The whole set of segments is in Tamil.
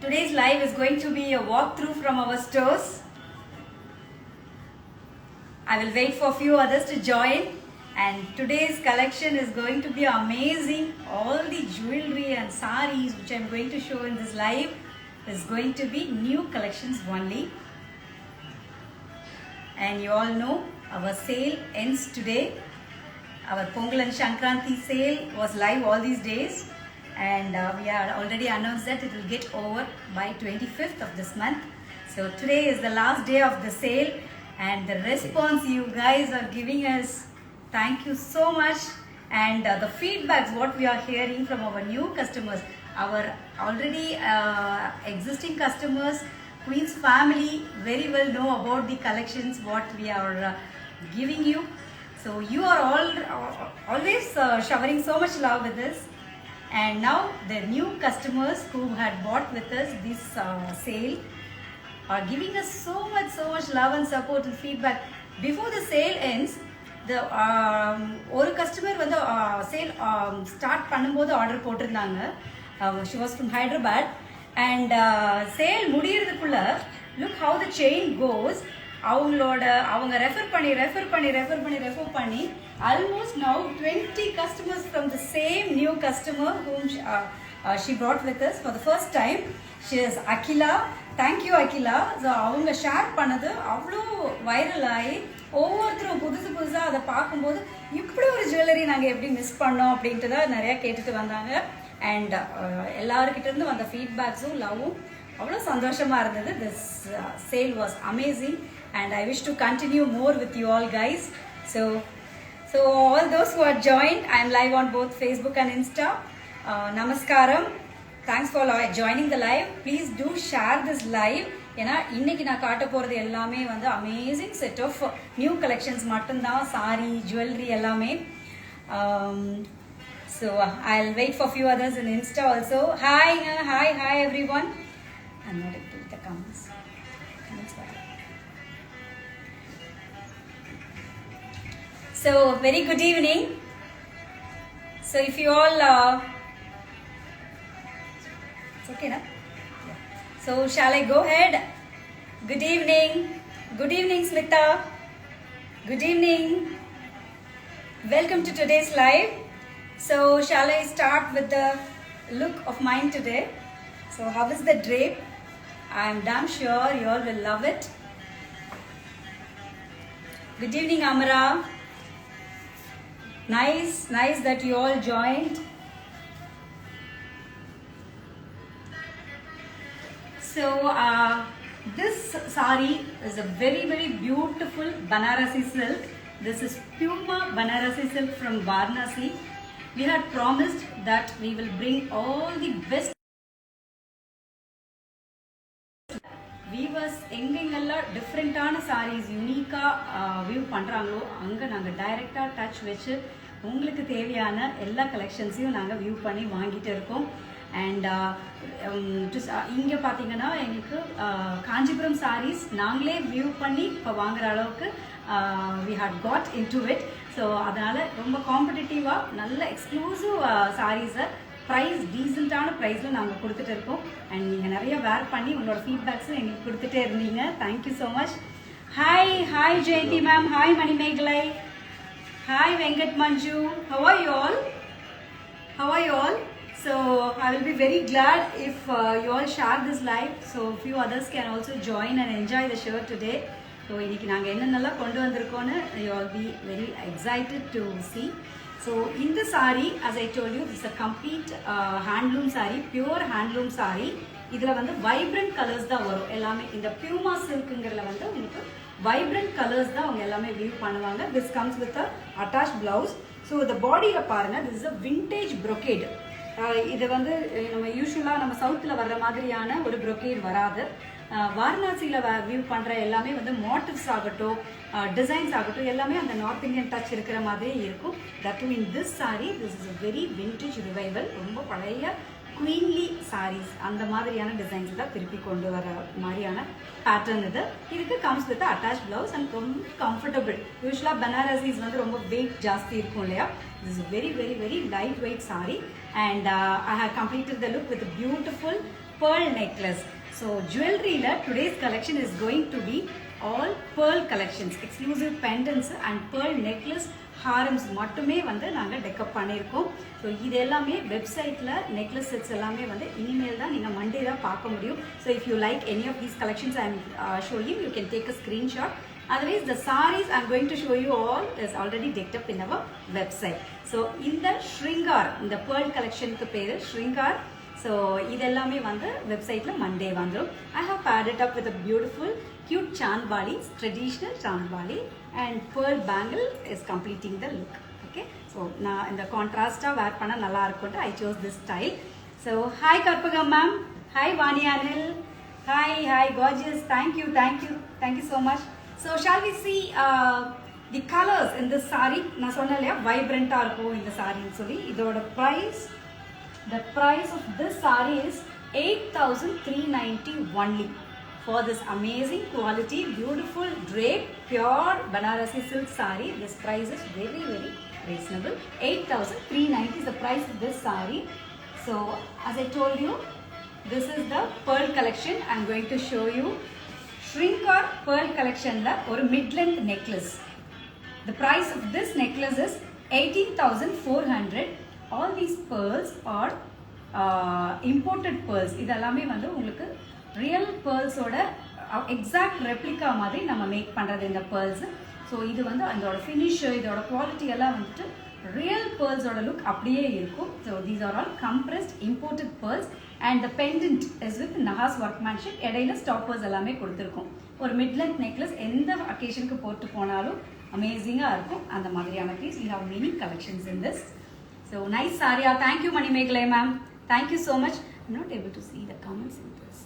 Today's live is going to be a walkthrough from our stores. I will wait for a few others to join, and today's collection is going to be amazing. All the jewelry and saris which I am going to show in this live is going to be new collections only. And you all know our sale ends today. Our Pongal and Shankranti sale was live all these days, and we have already announced that it will get over by 25th of this month. So today is the last day of the sale, and the response you guys are giving us, thank you so much. And the feedbacks what we are hearing from our new customers, our already existing customers, Queen's family very well know about the collections what we are giving you. So you are all always showering so much love with us. And now the new customers who had bought with us this sale are giving us so much love and support and feedback. Before the sale ends, the ஒரு customer வந்து sale start பண்ணும்போது ஆர்டர் போட்டிருந்தாங்க. She was from Hyderabad, and sale முடியறதுக்குள்ள look how the chain goes. அவங்க ரெஃபர் பண்ணி almost now 20 customers from the same new customer whom she brought with us for the first time. She is Akila. Thank you, Akila. So அவங்க ஷேர் பண்ணது அவ்வளோ வைரல் ஆகி ஒவ்வொருத்தரும் புதுசா அதை பார்க்கும்போது இப்படி ஒரு ஜுவல்லரி நாங்கள் எப்படி மிஸ் பண்ணோம் அப்படின்ட்டு தான் நிறையா கேட்டுட்டு வந்தாங்க. அண்ட் எல்லாருக்கிட்ட இருந்து வந்த ஃபீட்பேக்ஸும் லவ்வும் அவ்வளோ சந்தோஷமாக இருந்தது. This sale was amazing, and I wish to continue more with you all guys. So all those who are joined, I am live on both Facebook and Insta. Namaskaram. Thanks for joining the live. Please do share this live. ஏன்னா இன்னைக்கு நான் காட்ட போகிறது எல்லாமே வந்து amazing set of new collections மட்டும்தான், சாரி ஜுவல்லரி எல்லாமே. So I'll wait for few others in Insta also. Hi everyone. I'm not able to read the comments. So very good evening. So if you all it's okay na? Yeah. So shall I go ahead? Good evening Smita. Good evening. Welcome to today's live. So shall I start with the look of mine today? So how is the drape? I am damn sure you all will love it. Good evening Amara. Nice that you all joined. So this sari is a very beautiful Banarasi silk. This is Puma Banarasi silk from Varanasi. We had promised that we will bring all the best weavers எங்கெங்கெல்லாம் டிஃப்ரெண்ட்டான சாரீஸ் யூனிக்காக வியூ பண்ணுறாங்களோ அங்கே நாங்கள் டைரெக்டாக டச் வச்சு உங்களுக்கு தேவையான எல்லா கலெக்ஷன்ஸையும் நாங்கள் வியூ பண்ணி வாங்கிட்டு இருக்கோம். அண்ட் இங்கே பார்த்தீங்கன்னா எங்களுக்கு காஞ்சிபுரம் சாரீஸ் நாங்களே வியூ பண்ணி இப்போ வாங்குற அளவுக்கு we had got into it. So அதனால் ரொம்ப காம்படிட்டிவாக நல்ல எக்ஸ்க்ளூசிவ் சாரீஸை ப்ரைஸ் டீசெண்டான ப்ரைஸில் நாங்கள் கொடுத்துட்டு இருக்கோம். அண்ட் நீங்கள் நிறைய வேர் பண்ணி உங்களோட ஃபீட்பேக்ஸும் எங்களுக்கு கொடுத்துட்டே இருந்தீங்க. Thank you so much. Hi Jayanthi ma'am. Hi Manimegalai. Hi Venkat Manju. How are you all? So I will be very glad if you all share this live, so few others can also join and enjoy the show today. So இன்னைக்கு நாங்கள் என்னென்னலாம் கொண்டு வந்திருக்கோன்னு you all be very excited to see. So in the saree, as I told you, this is a complete handloom saree, pure handloom saree. இதில் வந்து vibrant colors தான் வரும் எல்லாமே. இந்த Puma silkங்கிறதுல வந்து உங்களுக்கு vibrant colors தான் அவங்க எல்லாமே வியூ பண்ணுவாங்க. This comes with a attached blouse. So the bodyல பாருங்க, this is a vintage brocade. இது வந்து நம்ம யூஸ்வலாக நம்ம சவுத்தில் வர்ற மாதிரியான ஒரு brocade வராது. வாரணாசியில் வியூ பண்ணுற எல்லாமே வந்து மோட்டிவ்ஸ் ஆகட்டும், டிசைன்ஸ் ஆகட்டும், எல்லாமே அந்த நார்த் இந்தியன் டச் இருக்கிற மாதிரியே இருக்கும். That in this sorry, this is a very vintage revival. ரொம்ப பழைய queenly sarees அந்த மாதிரியான டிசைன்ஸ் தான் திருப்பி கொண்டு வர மாதிரியான பேட்டர்ன் இது. இதுக்கு comes with attached blouse and ரொம்ப comfortable. யூஸ்வலா பனாரசிஸ் வந்து ரொம்ப வெயிட் ஜாஸ்தி இருக்கும் இல்லையா. This is very very very light weight saree and I have completed the look with a beautiful pearl necklace. So jewelry la today's collection is going to be all pearl collections, exclusive pendants and pearl necklace harams மட்டுமே வந்து நாங்கள் டெக்கப் பண்ணியிருக்கோம். ஸோ இது எல்லாமே வெப்சைட்டில் நெக்லஸ் செட்ஸ் எல்லாமே வந்து இனிமேல் தான் நீங்கள் மண்டே தான் பார்க்க முடியும். So if you like any of these collections I am showing, you can take a screenshot. Otherwise, the sarees I am going to show you all is already decked up in our website. So, in the Shringar, in the pearl collection ku peru Shringar. So, idellame vandu website la Monday vandrum. I have paired it up with a beautiful, cute chandbali, traditional chandbali, and pearl bangle is completing the look. Okay, so na in the contrast wear panna nalla irukku. I chose this style. So, hi Karpagam ma'am, hi Vani Anil, hi gorgeous. Thank you so much. So shall we see the colors in this saree? Na sonnalaya vibrant ah irukum in the saree nu solli. Idoda price, the price of this saree is 8,390 only. For this amazing quality, beautiful drape, pure Banarasi silk saree, this price is very very reasonable. 8,390 is the price of this saree. So as I told you, this is the pearl collection. I am going to show you Shringar pearl collection la or mid-length necklace. The price of this necklace is 18,400. All these pearls are imported pearls. இதெல்லாமே வந்து உங்களுக்கு real pearls ஓட exact replica மாதிரி நம்ம மேக் பண்றது இந்த pearls. ஸோ இது வந்து அதோட ஃபினிஷ், இதோட குவாலிட்டி எல்லாம் வந்துட்டு real pearls ஓட லுக் அப்படியே இருக்கும். So these are all compressed imported pearls. And the pendant is with Nahas workmanship. இடையில ஸ்டாப்பர்ஸ் எல்லாமே கொடுத்துருக்கோம். ஒரு மிட்லென்த் நெக்லஸ் எந்த அக்கேஷனுக்கு போட்டு போனாலும் அமேசிங்காக இருக்கும். அந்த மாதிரியான piece. We have many collections in this. So nice saree. Thank you Manimegalai ma'am. Thank you so much. I'm not able to see the comments in this.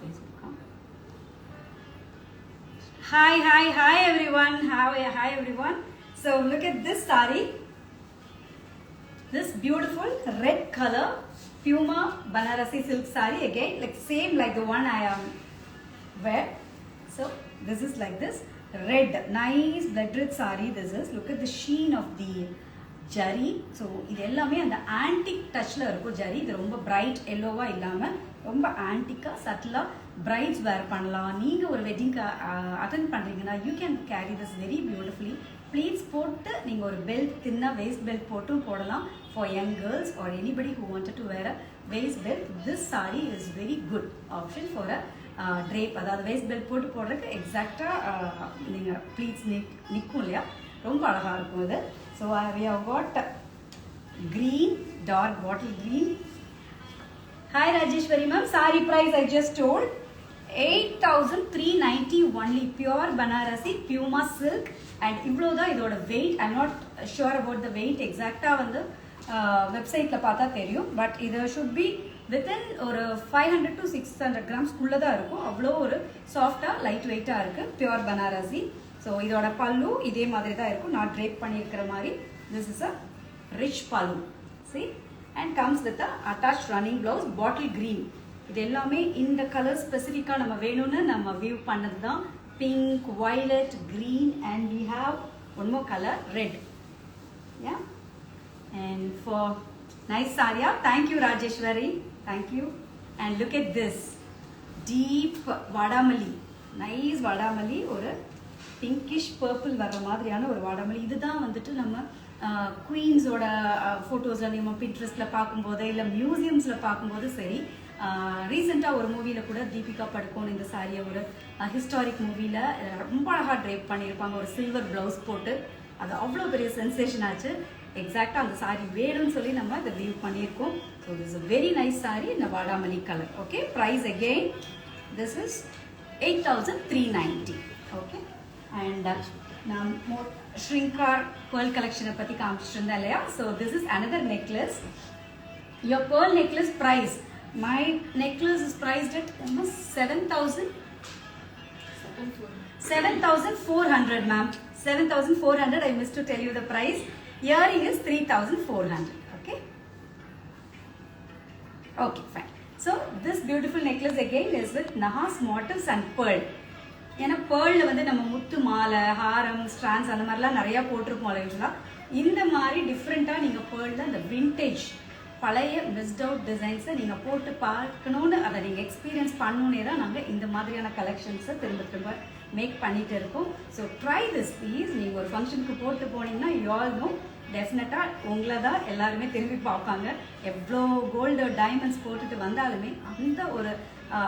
Facebook comment. Hi everyone. Hi everyone. So look at this saree. This beautiful red color Puma Banarasi silk saree, again like same like the one I am wear. So this is like this red, nice blood red saree. This is, look at the sheen of the jari. So இது எல்லாமே அந்த antique touchல இருக்கும் ஜரி. இது ரொம்ப bright yellowவா இல்லாம ரொம்ப antique சட்டலா brides wear பண்ணலாம். நீங்க ஒரு வெட்டிங்க்கு அட்டெண்ட் பண்றீங்கன்னா you can carry this very beautifully. Pleats போட்டு நீங்க ஒரு belt, thinna waist belt போட்டும் போடலாம். For young girls or anybody who wanted to wear a waist belt, this saree is very good option for a drape. அதாவது waist belt போட்டு போடுறதுக்கு எக்ஸாக்டா நீங்க pleats நிக்கும் இல்லையா, ரொம்ப அழகா இருக்கும் இது. So we have got green, dark bottle green. Hi Rajeshwari ma'am, saree price I just told 8,390 only, pure Banarasi Puma silk. And இவ்வளோதான் இதோட weight. I'm not sure about the weight exactly வந்து வெப்சைட்டில் பார்த்தா தெரியும். பட் இது should be within ஒரு 500 to 600 grams குள்ளே தான் இருக்கும். அவ்வளோ ஒரு சாஃப்டாக லைட் வெயிட்டாக இருக்குது, பியூர் பனாரசி. ஸோ இதோட பல்லு இதே மாதிரி தான் இருக்கும், நான் ட்ரேப் பண்ணியிருக்கிற மாதிரி. திஸ் இஸ் அ ரிச் பல்லு. see, and comes with a attached running blouse, bottle green. இது எல்லாமே இந்த கலர் ஸ்பெசிஃபிக்காக நம்ம வேணும்னு நம்ம வியூ பண்ணது தான். pink, violet, green, and we have one more color, red. Yeah, and for nice saree. Thank you Rajeshwari, thank you. And look at this deep vadamali, nice vadamali, ஒரு pinkish purple வர மாதிரியான ஒரு vadamali. இதுதான் வந்துட்டு நம்ம குயின்ஸோட ஃபோட்டோஸில் நம்ம பின்ட்ரெஸ்ட்டில் பார்க்கும்போது இல்லை மியூசியம்ஸில் பார்க்கும்போது சரி. ரீசெண்டாக ஒரு மூவியில் கூட தீபிகா படுகோன் இந்த சாரியை ஒரு ஹிஸ்டாரிக் மூவியில் ரொம்ப அழகாக ட்ரேப் பண்ணியிருப்பாங்க, ஒரு சில்வர் ப்ளவுஸ் போட்டு. அது அவ்வளோ பெரிய சென்சேஷன் ஆச்சு. எக்ஸாக்டாக அந்த சாரி வேணும்னு சொல்லி நம்ம இதை வியூ பண்ணியிருக்கோம். So this a very nice saree இந்த வாடாமல்லி colour. Okay, price again this is 8,390. Okay, and நான் Shringar pearl collection பத்தி காமிச்சிட்டு இருந்தேன் இல்லையா. So this is another necklace. Your pearl necklace price, my necklace is priced at almost 7,400 ma'am. 7,400. I missed to tell you the price. Earring is 3,400. Okay. Okay, fine. So this beautiful necklace again is with Nahas motifs and pearl. ஏன்னா பேர்லில் வந்து நம்ம முத்து மாலை ஹாரம் ஸ்ட்ரான்ஸ் அந்த மாதிரிலாம் நிறையா போட்டிருப்போம் யூஸ்வலாக. இந்த மாதிரி டிஃப்ரெண்ட்டாக நீங்கள் பேர்லில் அந்த விண்டேஜ் பழைய மிஸ்ட் அவுட் டிசைன்ஸை நீங்கள் போட்டு பார்க்கணுன்னு அதை நீங்கள் எக்ஸ்பீரியன்ஸ் பண்ணணுன்னே தான் நாங்கள் இந்த மாதிரியான கலெக்ஷன்ஸை திரும்ப திரும்ப மேக் பண்ணிகிட்டு இருக்கோம். So try this please. நீங்கள் ஒரு ஃபங்க்ஷனுக்கு போட்டு போனீங்கன்னா யூ ஆல் நோ டெஃபினட்டாக உங்களை தான் எல்லாருமே திரும்பி பார்ப்பாங்க. எவ்வளோ கோல்டு டைமண்ட்ஸ் போட்டுட்டு வந்தாலுமே அந்த ஒரு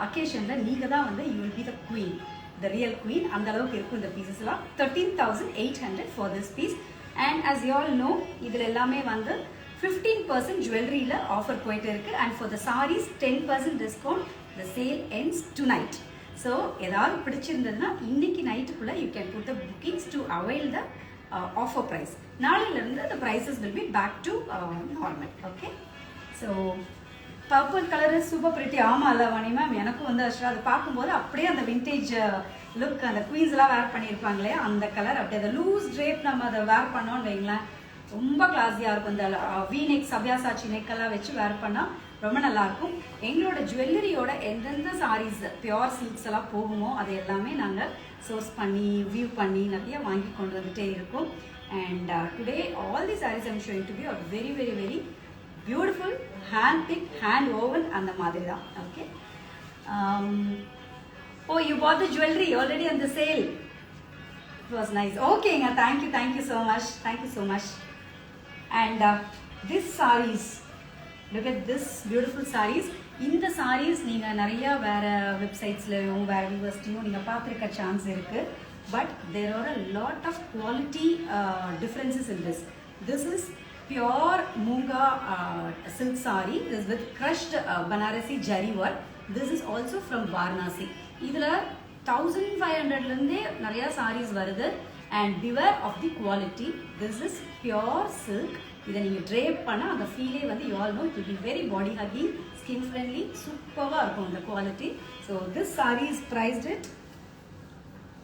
அக்கேஷனில் நீங்கள் தான் வந்து you will be the queen, the real queen. அந்த அளவுக்கு இருக்கும் இந்த பீசஸ்லாம். 13,800 for this piece. And as you all know, இதில் எல்லாமே வந்து 15% ஜுவல்லரியில் ஆஃபர் போயிட்டு இருக்கு. And for the sarees 10% discount. The sale ends tonight. So ஏதாவது பிடிச்சிருந்ததுன்னா இன்னைக்கு நைட்டுக்குள்ளே you can put the bookings to avail the offer price. நாளையிலிருந்து the prices will be back to normal. Okay. So purple colour is super pretty. ஆமாம் இல்லை வாணி மேம், எனக்கும் வந்து ஆக்சுவலாக அதை பார்க்கும்போது அப்படியே அந்த விண்டேஜ் லுக், அந்த குவீன்ஸ்லாம் வேர் பண்ணியிருப்பாங்களே அந்த கலர், அப்படியே அந்த லூஸ் ட்ரேப் நம்ம அதை வேர் பண்ணோன்னு வைங்களேன் ரொம்ப கிளாஸியாக இருக்கும். இந்த வீநெக் சபியாசாச்சி நெக்கெல்லாம் வச்சு வேர் பண்ணால் ரொம்ப நல்லாயிருக்கும். எங்களோட ஜுவல்லரியோட எந்தெந்த சாரீஸ் பியோர் சில்க்ஸ் எல்லாம் போகுமோ அது எல்லாமே நாங்கள் சோர்ஸ் பண்ணி வியூ பண்ணி நிறைய வாங்கி கொண்டு வந்துட்டே இருக்கோம். And today all the saris I'm showing to be are very very very beautiful, hand picked, hand woven and the madri da. Okay. Oh, you bought the jewelry already on the sale. It was nice. Okay, thank you so much. Thank you so much. And this sarees, look at this beautiful sarees. In the sarees நீங்க நிறைய வேற வெப்சைட்ஸ்லயும் வேற யூனிவர்சிட்டியும் நீங்க பார்த்திருக்க சான்ஸ் இருக்கு. But there are a lot of quality differences in this. This is pure Munga silk saree. This is with crushed Banarasi jari work. This is also from Varanasi. இதுல 1500 லந்தே நிறைய sarees வருது. And beware of the quality. This is pure silk. இதை நீங்க drape பண்ணா அந்த ஃபீலே வந்து you all know it will be very body hugging, skin friendly, superவா இருக்கும் the quality. So this saree is priced at,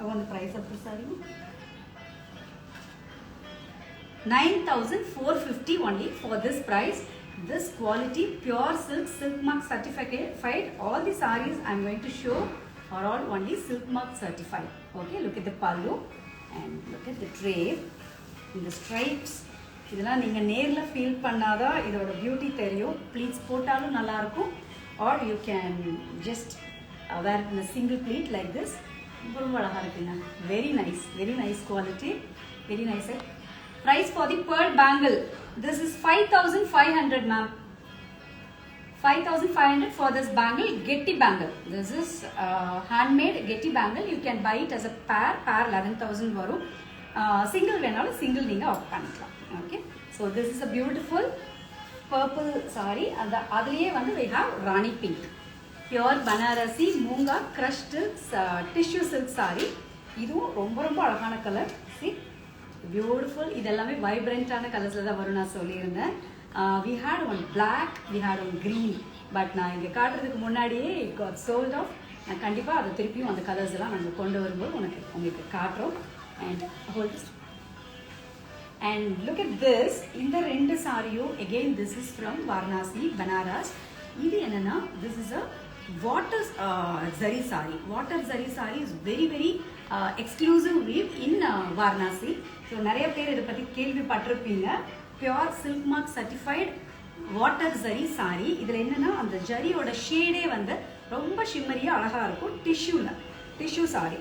I want the price of the saree. 9,450 only for this price. This quality pure silk, silk mark certified. All the sarees I am going to show are all only silk mark certified. Okay, look at the pallu and look at the drape in the stripes. இதெல்லாம் நீங்க நேர்ல ஃபீல் பண்ணாதா இதோட பியூட்டி தெரியும். ப்ளீட்ஸ் போட்டாலும் நல்லா இருக்கும். Or you can just wear it in a single pleat like this. ரொம்ப அழகா இருக்குங்க. Very nice quality. Very nice. Price for the pearl bangle. This is 5,500 ma'am. 5,500 for this bangle, Getty bangle. This is handmade Getty bangle. You can buy it as a pair 11,000 varum. Single venalum single neenga opt panikalam. Okay. So this is a beautiful purple saree and adliye vandu we have Rani pink. Pure Banarasi Munga crushed tissue silk saree. Idu romba alagana color. See? Beautiful. இதெல்லாமே வைப்ரண்டான கலர்ஸ்ல தான் வரும் நான் சொல்லியிருந்தேன். We had one black, we had one green. But நான் இங்கே காட்டுறதுக்கு முன்னாடியே it got sold off. நான் கண்டிப்பாக அதை திருப்பியும் அந்த கலர்ஸ் எல்லாம் நாங்கள் கொண்டு வரும்போது உங்களுக்கு காட்டுறோம். And look at this. இந்த ரெண்டு சாரியும் again this is from Varanasi, Banaras. இது என்னன்னா this is a water zari saree. Water zari saree is very exclusive weave in Varanasi. So நிறைய பேர் இதை பற்றி கேள்விப்பட்டிருப்பீங்க. Pure silk mark certified water zari sorry. இதில் என்னன்னா அந்த ஜரியோட ஷேடே வந்து ரொம்ப ஷிம்மரியாக அழகாக இருக்கும். Tissue sorry.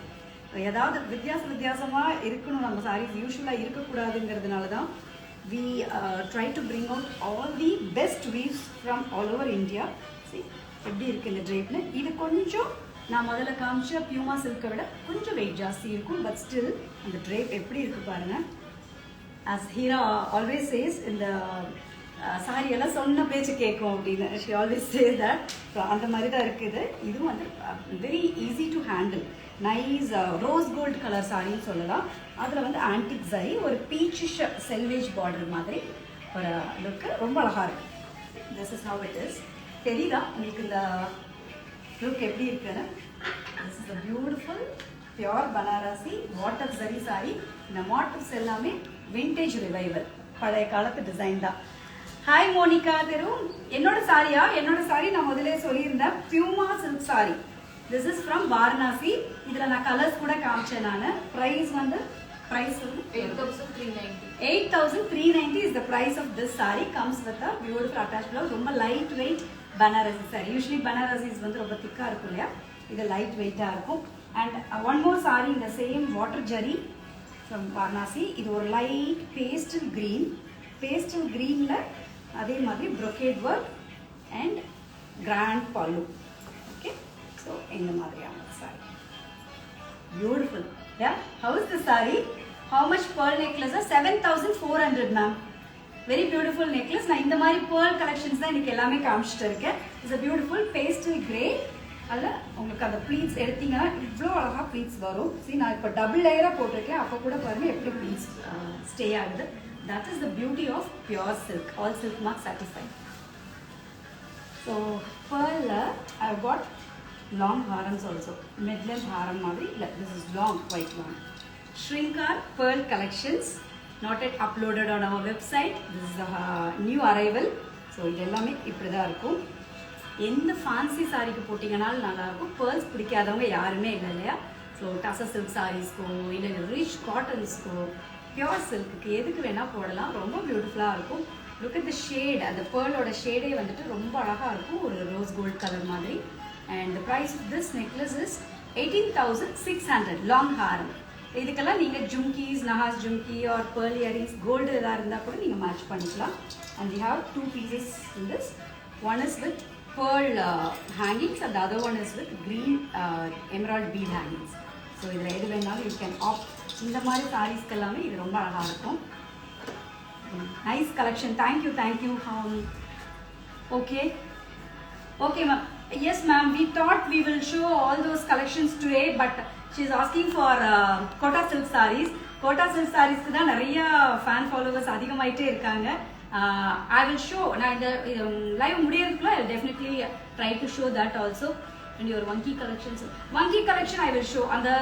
ஏதாவது வித்தியாசமாக இருக்கணும் நம்ம சாரீஸ் யூஸ்வலாக இருக்கக்கூடாதுங்கிறதுனால தான் we try to bring out all the best weaves from all over India. See எப்படி இருக்கு இந்த ட்ரேப்னு. இது கொஞ்சம் நான் முதல்ல காமிச்ச பியூமா சில்கை விட கொஞ்சம் வெயிட் ஜாஸ்தி இருக்கும். பட் ஸ்டில் அந்த ட்ரேப் எப்படி இருக்கு பாருங்க. as Hira always says இந்த சாரி எல்லாம் சொன்ன பேச்சு கேட்கும் அப்படின்னு she always says that. So அந்த மாதிரி தான் இருக்குது. இதுவும் வந்து very easy to handle. Nice rose gold colour சாரின்னு சொல்லலாம். அதில் வந்து ஆன்டிக் சரி ஒரு பீச்சிஷ் செல்வேஜ் பார்டர் மாதிரி ஒரு லுக்கு ரொம்ப அழகாக இருக்கு. This is how it is. தெரியுதா உங்களுக்கு இந்த லுக் எப்படி இருக்குன்னு? This is a beautiful pure Banarasi water zari sorry. இந்த மாட்டிவ்ஸ் எல்லாமே விண்டேஜ் ரிவைவல், பழைய காலத்து டிசைன் தான். Hi Monica Theru. என்னோட சாரியா என்னோட சாரி நான் முதல்ல சொல்லியிருந்தேன் Puma silk sorry. This is from Varanasi. இதுல நான் கலர்ஸ் கூட காமிச்சேன் நான். பிரைஸ் வந்து price 8390. 8390 is the price of this saree. Comes with a beautiful attached blouse. ரொம்ப light weight Banarasi saree. Usually Banarasi is வந்து ரொம்ப thick-ஆ இருக்கும் இல்லையா? இது light weight-ஆ இருக்கும். And one more saree in the same water jari from Varanasi. இது ஒரு light pastel green. Pastel green-ல அதே மாதிரி brocade work and grand pallu. Okay? So இந்த மாதிரியான saree. Beautiful. Yeah? How is the saree? How much pearl necklace? 7,400 ma'am. Very beautiful necklace. நான் இந்த மாதிரி pearl collections தான் இன்னைக்கு எல்லாமே காமிச்சிட்டு இருக்கேன். It's a beautiful pastel grey. அதுல உங்களுக்கு அந்த pleats எடுத்தீங்கன்னா இவ்ளோ அழகா pleats வரும். See நான் இப்ப double layer போட்டிருக்கேன். அப்ப கூட பாருங்க எப்படி pleats stay ஆகுது. That is the beauty of pure silk. All silk mark certified. So pearl I got long harams also. Mid-length haram madri. This is long, quite long. Shrinkar pearl collections. Not yet uploaded on our website. This is a new arrival. So இதெல்லாமே இப்படிதான் இருக்கும். எந்த fancy சாரிக்கு போட்டீங்கனாலும் நல்லா இருக்கும். Pearls பிடிக்காதவங்க யாருமே இல்லையா? So Tassa silk sareesக்கு இல்ல rich cottonsக்கு pure silkக்கு எதுக்கு வேணா போடலாம். ரொம்ப பியூட்டிஃபுல்லா இருக்கும். Look at the shade. அந்த pearl ஓட shade வந்துட்டு ரொம்ப அழகா இருக்கும். ஒரு rose gold color மாதிரி. And the price of this necklace is 18,600 long haram. இதுக்கெல்லாம் நீங்க jhumkis, nahas jhumki or pearl earrings, gold எதா இருந்தா கூட நீங்க மேட்ச் பண்ணிக்கலாம். And we have two pieces in this. One is with pearl hangings and the other one is with green emerald bead hangings. So இதுல எது வேணாலும் you can opt. இந்த மாதிரி sareesக்கு எல்லாமே இது ரொம்ப அழகா இருக்கும். Nice collection. Thank you. Okay. Okay ma'am. Yes ma'am, we thought we will show all those collections today, but she is asking for Kota silk sarees. Kota silk sarees ku da nariya fan followers adhigamaite irukanga. I will show na the live mudiyadukku I will definitely try to show that also. And your Vanki collection I will show. And the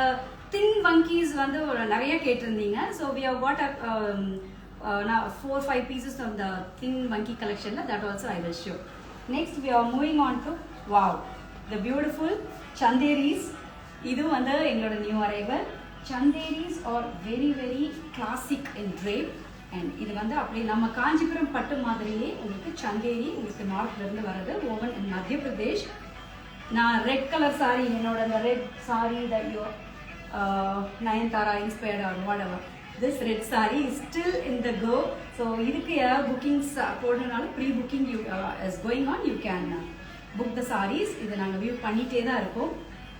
thin Vankis vandu nariya ketirundinga. So we have got now 4-5 pieces of the thin Vanki collection that also I will show. Next we are moving on to wow, the beautiful Chanderis. Idu vanda engaloda new arrival. Chanderis are very classic in drape, and idu vanda appadi nama Kanjipuram pattu madriye ungalku Chanderi ungalku north la irundhu varudhu woven in Madhya Pradesh. Na red color saree enoda the red saree that you Nayanthara inspired or whatever. This red saree is still in the go. So idukku bookings podanalu pre-booking you is going on. You can book the sarees. Idu naanga view பண்ணிட்டே தான் இருக்கோம்.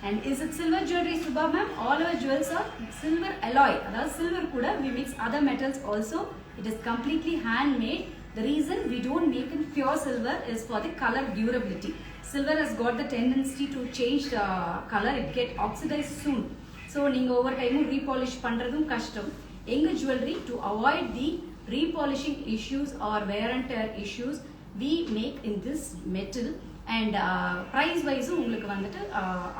And is it silver jewelry Subha ma'am? All our jewels are silver alloy. அதாவது silver கூட we mix other metals also. It is completely handmade. The reason we don't make in pure silver is for the color durability. Silver has got the tendency to change the color. It get oxidized soon. So நீங்க over time repolish பண்றதும் கஷ்டம். எங்க jewelry to avoid the repolishing issues or wear and tear issues we make in this metal. And price wise உங்களுக்கு வந்துட்டு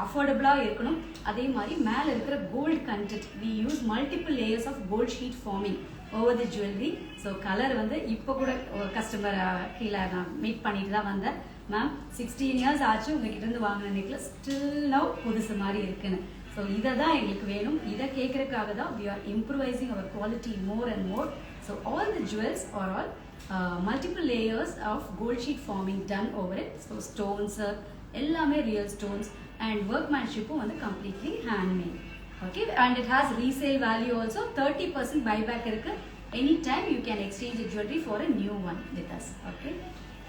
affordable-ஆ இருக்கணும். அதே மாதிரி மேல இருக்கிற gold content we use multiple layers of gold sheet forming over the jewelry. So color வந்து இப்போ கூட கஸ்டமர் கீழ நான் மீட் பண்ணிட்டு தான் வந்தேன். மேம் 16 years ஆச்சு உங்ககிட்ட இருந்து வாங்கின நெக்லஸ் still now புதுசு மாதிரி இருக்குன்னு. So இதை தான் எங்களுக்கு வேணும். இதை கேட்கறதுக்காக தான் we are improvising our quality more and more. So all the jewels are all multiple layers of gold sheet forming done over it. So stones ellame real stones and workmanship வந்து completely handmade. Okay, and it has resale value also. 30% buyback irukku. Anytime you can exchange the jewelry for a new one with us. Okay,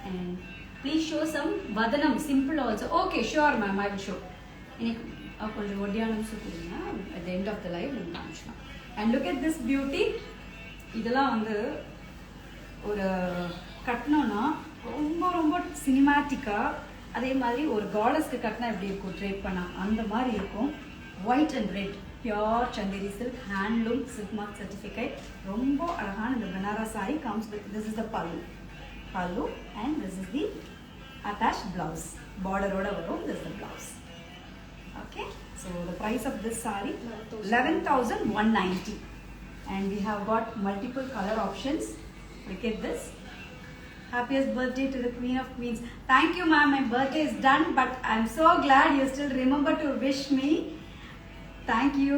and please show some vadanam simple also. Okay, sure ma'am, I will show. Inekku கொஞ்சம் ஒடியானம் சுத்துறீங்க at the end of the live நான் காமிச்சேன். And look at this beauty. இதெல்லாம் வந்து ஒரு கட்டணும்னா ரொம்ப சினிமேட்டிக்கா அதே மாதிரி ஒரு காடஸ்க்கு கட்டினா எப்படி இருக்கும் ட்ரேப் பண்ணா அந்த மாதிரி இருக்கும். White and red pure Chanderi silk handloom silk mark certificate ரொம்ப அழகான இந்த Banaras saree comes with this is the pallu and this is the attached blouse. Border ஓட வரும். This is the blouse. Okay, so the price of this saree 11,190 and we have got multiple color options. Look at this. Happiest birthday to the Queen of Queens. Thank you, ma'am. My birthday is done, but I'm so glad you still remember to wish me. Thank you.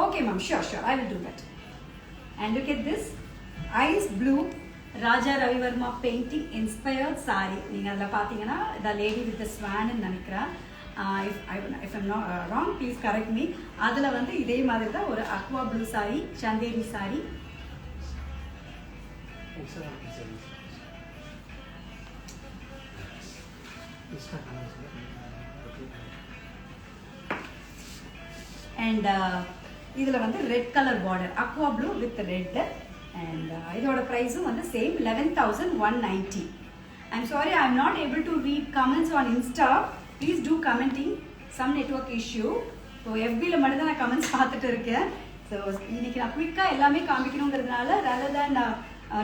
Okay, ma'am. Sure. I will do that. And look at this. Ice blue Raja Ravi Verma painting inspired saree. நீங்க அதல பாத்தீங்கன்னா the lady with the swan ன்னு நினைக்கிறேன். If I'm not wrong, please correct me. அதுல வந்து இதே மாதிரி தான் ஒரு aqua blue saree, chanderi saree. And இதுல வந்து red color border, aqua blue with red. And இதோட பிரைஸும் வந்து same 11,190. I'm sorry I'm not able to read comments on Insta. Please do commenting. Some network issue. So FB ல மட்டும் தான் நான் கமெண்ட்ஸ் பார்த்துட்டு இருக்கேன். So இன்னைக்கு நான் குயிக்கா எல்லாமே காமிக்கணும்ங்கிறதுனால rather than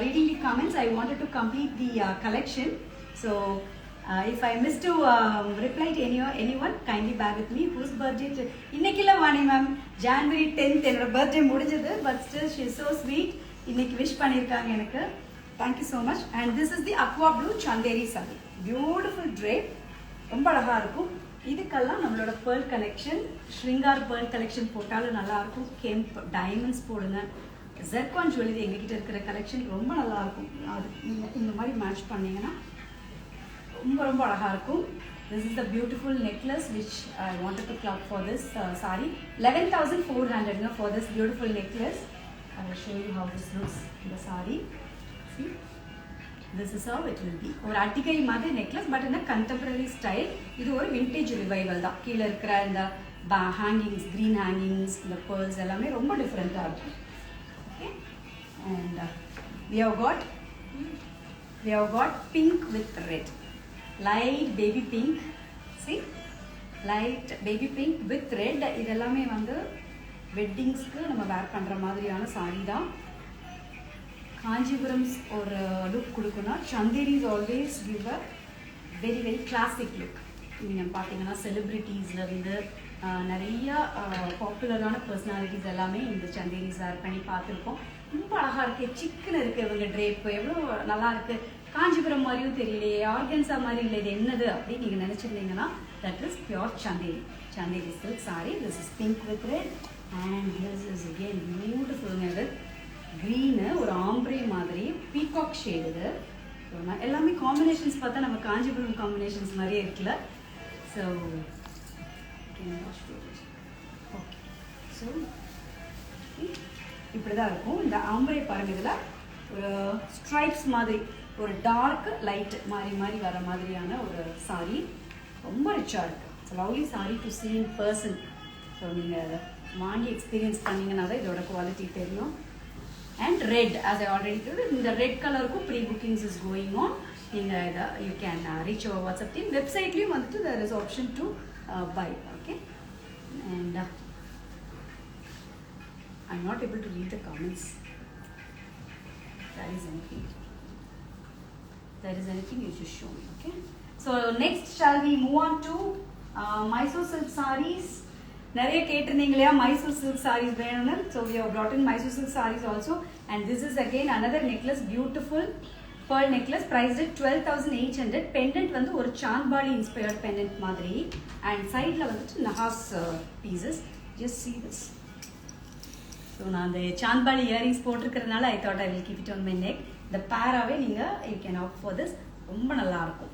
reading the comments, I wanted to complete the collection. So if I missed to reply to anyone, kindly bear with me. Whose birthday? இன்னைக்கு இல்ல வாணி மேம், January 10th என்னோட birthday முடிஞ்சது, but still she is so sweet. இன்னைக்கு விஷ் பண்ணிருக்காங்க எனக்கு. Thank you so much. And this is the aqua blue chanderi saree. Beautiful drape. ரொம்ப அழகா இருக்கும். இதுக்கெல்லாம் நம்மளோட pearl collection, shringar pearl collection போட்டாலும் நல்லா இருக்கும். கெம்ப் diamonds போடுங்க. zircon jewelry எங்ககிட்ட இருக்கிற collection ரொம்ப நல்லா இருக்கும். அது இந்த மாதிரி மேட்ச் பண்ணீங்கன்னா ரொம்ப அழகா இருக்கும். This is the beautiful necklace which I wanted to club for this saree. 11,400 for this beautiful necklace. I will show you how this looks in the saree. See? This is how it will be. ஒரு அட்டிகை மாதிரி necklace but in a contemporary style. இது ஒரு vintage revival தான். கீழ இருக்கிற இந்த hangings, green hangings, the pearls எல்லாமே ரொம்ப டிஃபரெண்டா இருக்கும். Okay? And we have got pink with red. Light baby pink. See? Light baby pink with red. இது எல்லாமே வந்து வெட்டிங்ஸ்க்கு நம்ம வேர் பண்ற மாதிரியான saree தான். காஞ்சிபுரம் ஒரு லுக் கொடுக்கணும். Chanderi always give a very classic look. நீங்கள் பார்த்தீங்கன்னா செலிபிரிட்டிஸ்ல இருந்து நிறைய பாப்புலரான பர்சனாலிட்டிஸ் எல்லாமே இந்த சந்தேரிஸ் வேர் பண்ணி பார்த்துருக்கோம். ரொம்ப அழகா இருக்கு, சிக்கன் இருக்கு, இவங்க ட்ரேப் எவ்வளோ நல்லா இருக்கு. காஞ்சிபுரம் மாதிரியும் தெரியலையே, ஆர்கன்ஸா மாதிரி இல்லை, இது என்னது அப்படின்னு நீங்க நினைச்சிருந்தீங்கன்னா that is pure Chanderi silk saree. This is pink with red and this is again beautiful with green, ஒரு ஆம்ப்ரே மாதிரி பீகாக் ஷேட். இது எல்லாமே காம்பினேஷன்ஸ் பார்த்தா நம்ம காஞ்சிபுரம் காம்பினேஷன்ஸ் மாதிரியே இருக்குல்ல. ஸோ ஓகே, ஸோ இப்படிதான் இருக்கும். இந்த ஆம்ப்ரே பாருங்க, இதில் ஒரு ஸ்ட்ரைப்ஸ் மாதிரி ஒரு டார்க் லைட் மாறி வர மாதிரியான ஒரு சாரி. ரொம்ப ரிச்சாக இருக்குது. It's lovely sorry to see in person. So நீங்கள் அதை வாங்கி எக்ஸ்பீரியன்ஸ் பண்ணிங்கன்னா தான் இதோட குவாலிட்டி தெரியும். And red, as I already told you, இந்த red கலருக்கும் pre bookings is going on. நீங்கள் இதை you can reach our WhatsApp team. வெப்சைட்லேயும் வந்துட்டு there is option to buy. Okay, and I'm not able to read the comments. There is anything you should show me. Okay, so next shall we move on to Mysore silk sarees. நிறைய கேட்டிருந்தீங்க இல்லையா மைசூர் சில்க் sarees வேணும்னு. So we have brought in Mysore silk sarees also, and this is again another necklace, beautiful pearl necklace priced at 12,800. pendant வந்து ஒரு சாந்த்பாலி inspired pendant மாதிரி, and sideல வந்துட்டு Nahas pieces. Just see this. So நான் அந்த சாந்த்பாலி இயரிங்ஸ் போட்டிருக்கிறதுனால I thought I will keep it on my neck. இந்த பேராவே நீங்கள் you can opt for this. ரொம்ப நல்லா இருக்கும்.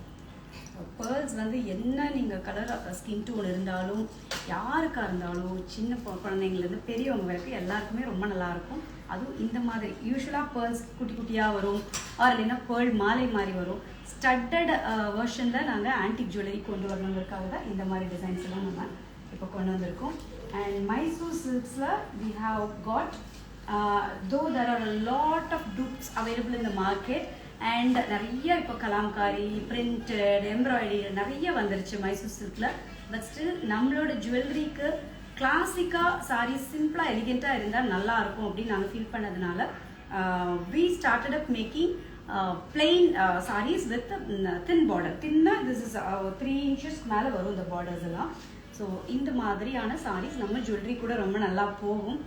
பேர்ல்ஸ் வந்து என்ன நீங்கள் கலர் ஸ்கின் டோன் இருந்தாலும் யாருக்காக இருந்தாலும் சின்ன குழந்தைங்கலேருந்து பெரியவங்க வரைக்கும் எல்லாருக்குமே ரொம்ப நல்லாயிருக்கும். அதுவும் இந்த மாதிரி யூஸ்வலாக பேர்ல்ஸ் குட்டி குட்டியாக வரும், ஆர் இல்லைன்னா பேர்ல் மாலை மாதிரி வரும். ஸ்டட்டட் வெர்ஷனில் நாங்கள் ஆன்டிக் ஜுவல்லரி கொண்டு வரணுங்கிறதுக்காக தான் இந்த மாதிரி டிசைன்ஸ் எல்லாம் நம்ம இப்போ கொண்டு வந்திருக்கோம். அண்ட் மைசூர் சில்க்ஸில் we have got though there are a lot of dupes available in the market. And நிறைய இப்போ கலாம்காரி, பிரிண்டட், எம்ப்ராய்டரி நிறைய வந்துருச்சு மைசூர் சில்கில். பட் ஸ்டில் நம்மளோட ஜுவல்லரிக்கு கிளாசிக்காக சாரீஸ் சிம்பிளாக எலிகெண்ட்டாக இருந்தால் நல்லாயிருக்கும் அப்படின்னு நாங்கள் ஃபீல் பண்ணதுனால we started up making plain sarees with thin border. தின்னா this is 3 inches மேலே வரும் இந்த பார்டர்ஸ் எல்லாம். ஸோ இந்த மாதிரியான சாரீஸ் நம்ம ஜுவல்லரி கூட ரொம்ப நல்லா போகும்.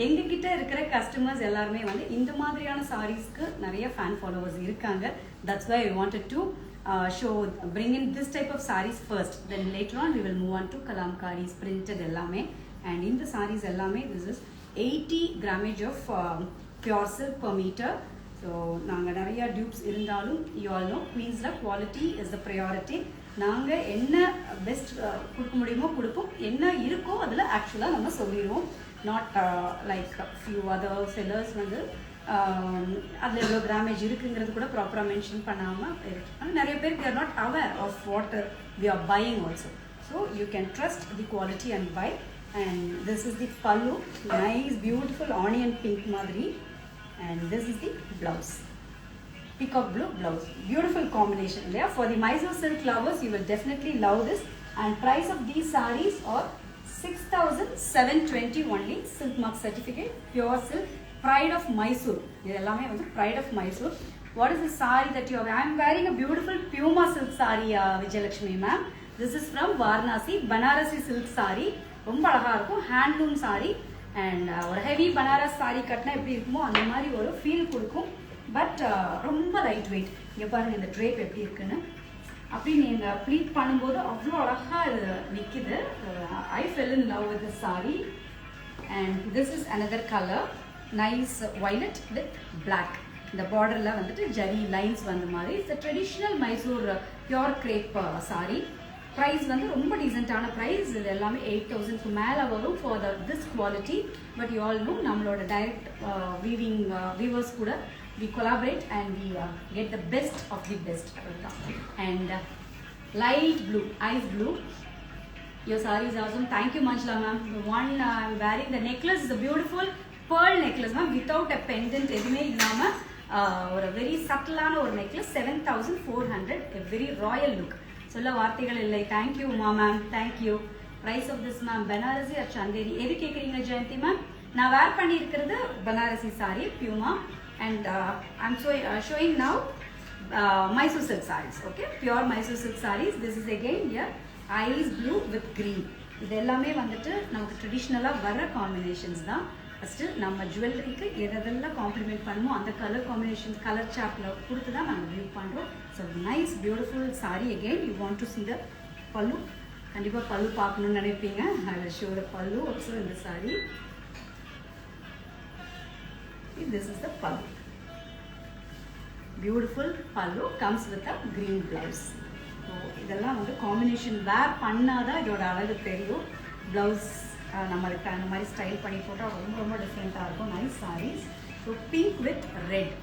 எங்ககிட்ட இருக்கிற கஸ்டமர்ஸ் எல்லாருமே வந்து இந்த மாதிரியான சாரீஸ்க்கு நிறைய ஃபேன் ஃபாலோவர்ஸ் இருக்காங்க. That's why I wanted to bring in this type of sarees first, then later on we will move on to kalamkaris, printed ellame. And in the sarees ellame, this is 80 grammage of pure silk per meter. So naanga nariya dupes irundalum, you all know Queen's la quality is the priority. நாங்கள் என்ன பெஸ்ட் கொடுக்க முடியுமோ கொடுப்போம், என்ன இருக்கோ அதில் ஆக்சுவலாக நம்ம சொல்லிடுவோம். Not like few other sellers வந்து அதில் எவ்வளோ கிராமேஜ் இருக்குங்கிறது கூட ப்ராப்பராக மென்ஷன் பண்ணாமல் இருக்கு. நிறைய பேர் they are not aware of what we are buying also. So you can trust the quality and buy. And this is the pallu, nice beautiful onion pink madri, and this is the blouse. Peacock blue blouse, beautiful combination there. For the Mysore silk lovers, you will definitely love this. And price of these sarees are 6,720 only. Silk mark certificate, pure silk, pride of Mysore. This is pride of Mysore. What is the saree that you have? I am wearing a beautiful Puma silk saree, Vijayalakshmi ma'am. This is from Varanasi, Banarasi silk saree. ரொம்ப அழகா இருக்கும், ஹேண்ட்லூம் சாரி. அண்ட் ஒரு ஹெவி பனாரஸ் சாரி கட்டினா எப்படி இருக்குமோ அந்த மாதிரி ஒரு ஃபீல் கொடுக்கும். பட் ரொம்ப லைட் வெயிட். இங்கே பாருங்கள் இந்த ட்ரேப் எப்படி இருக்குன்னு. அப்படி நீங்கள் ப்ளீட் பண்ணும்போது அவ்வளோ அழகாக இது நிற்கிது. I fell in love with this saree. And this is another colour, nice violet with black. இந்த பார்டரில் வந்துட்டு ஜரி லைன்ஸ் வந்த மாதிரி. It's traditional Mysore pure crepe saree. Price வந்து ரொம்ப டீசெண்டான ப்ரைஸ். இது எல்லாமே 8,000க்கு மேலே வரும் for this quality. But you all know நம்மளோட டைரக்ட் வீவர்ஸ் கூட we collaborate and we get the best of the best. And light blue, ice blue, your saree is awesome. Thank you Manjula ma'am. The one I'm wearing, the necklace is a beautiful pearl necklace ma'am, without a pendant edume illama or a very subtle ana or necklace. 7,400, a very royal look. சொல்ல வார்த்தைகள் இல்லை. Thank you Uma ma'am, thank you. Price of this ma'am Banarasi or Chanderi எது கேட்குறீங்க ஜெயந்தி மேம்? நான் வேர் பண்ணியிருக்கிறது பனாரசி சாரி பியூமா. And I'm showing now Mysore silk saris. Okay, pure Mysore silk saris. This is again ear ice blue with green. இது எல்லாமே வந்துட்டு நமக்கு ட்ரெடிஷ்னலாக வர காம்பினேஷன்ஸ் தான். ஃபஸ்ட்டு நம்ம ஜுவல்லரிக்கு எதெல்லாம் காம்ப்ளிமெண்ட் பண்ணுமோ அந்த கலர் காம்பினேஷன்ஸ் கலர் சார்ட்டில் கொடுத்து தான் நாங்கள் வியூ பண்ணுறோம். So nice beautiful sorry. Again you want to see the பல்லு. கண்டிப்பாக பல்லு பார்க்கணுன்னு நினைப்பீங்க. ஐ will show the பல்லு also in the saree. This is the pallu. Beautiful pallu comes with a green blouse. So இதெல்லாம் வந்து காம்பினேஷன் வேர் பண்ணாதான் இதோட அழகு தெரியும். ப்ளவுஸ் நம்மளுக்கு அந்த மாதிரி ஸ்டைல் பண்ணி போட்டால் ரொம்ப ரொம்ப டிஃப்ரெண்ட்டாக இருக்கும். Nice sarees. So pink with red.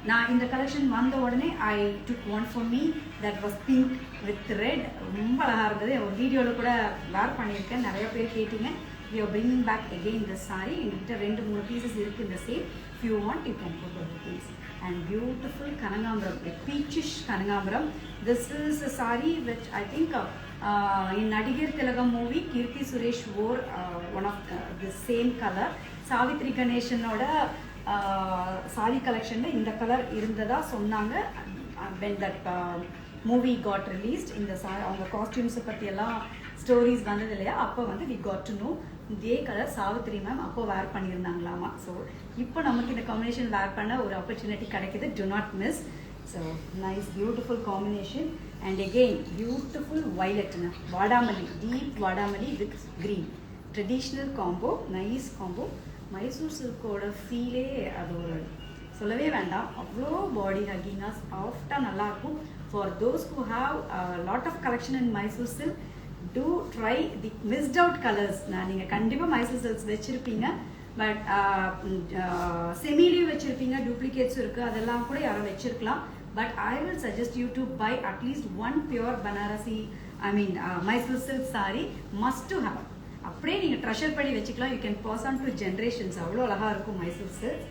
நான் இந்த கலெக்ஷன் வந்த உடனே I took one for me that was pink with red. ரொம்ப அழகாக இருந்தது. ஒரு வீடியோவில் கூட வேர் பண்ணியிருக்கேன், நிறைய பேர் கேட்டிங்க. We are bringing back again this saree. எங்ககிட்ட 2-3 பீசஸ் இருக்குது இந்த same. If you want, you can put the piece. And beautiful Kanangambaram, a peachish Kanangambaram. This is a saree which I think in Nadigar Tilagam movie, Kirti Suresh wore one of the same color. Savitri Ganeshan-oda saree collection la இந்த கலர் இருந்ததா சொன்னாங்க. When that movie got released, இந்த அவங்க காஸ்டியூம்ஸை பற்றி எல்லாம் ஸ்டோரிஸ் வந்தது இல்லையா, அப்போ வந்து we got to know இதே கலர் சாவித்ரி மேம் அப்போ வேர் பண்ணியிருந்தாங்களாமா. ஸோ இப்போ நமக்கு இந்த காம்பினேஷன் வேர் பண்ண ஒரு ஆப்பர்ச்சுனிட்டி கிடைக்கிது. To not miss. So nice beautiful combination. And again beautiful வயலட்னா வாடாமல்லி, டீப் வாடாமல்லி with green. Traditional combo, nice combo. Mysore சில்கோட ஃபீலே அது ஒரு சொல்லவே வேண்டாம். அவ்வளோ பாடி ஹக்கிங்காக சாஃப்டாக நல்லாயிருக்கும். For those who have lot of collection in Mysore silk, do try the missed out colors. நீங்கள் கண்டிப்பாக மைசூர் சில்க்ஸ் வச்சுருப்பீங்க, பட் செமிலியும் வச்சுருப்பீங்க, டூப்ளிகேட்ஸும் இருக்குது, அதெல்லாம் கூட யாரும் வச்சுருக்கலாம். But I will suggest you to buy at least one pure Banarasi Mysore silk saree must to have. அப்படியே நீங்கள் ட்ரெஷர் பண்ணி வச்சுக்கலாம். You can pass on to generations. அவ்வளோ அழகாக இருக்கும் Mysore silk.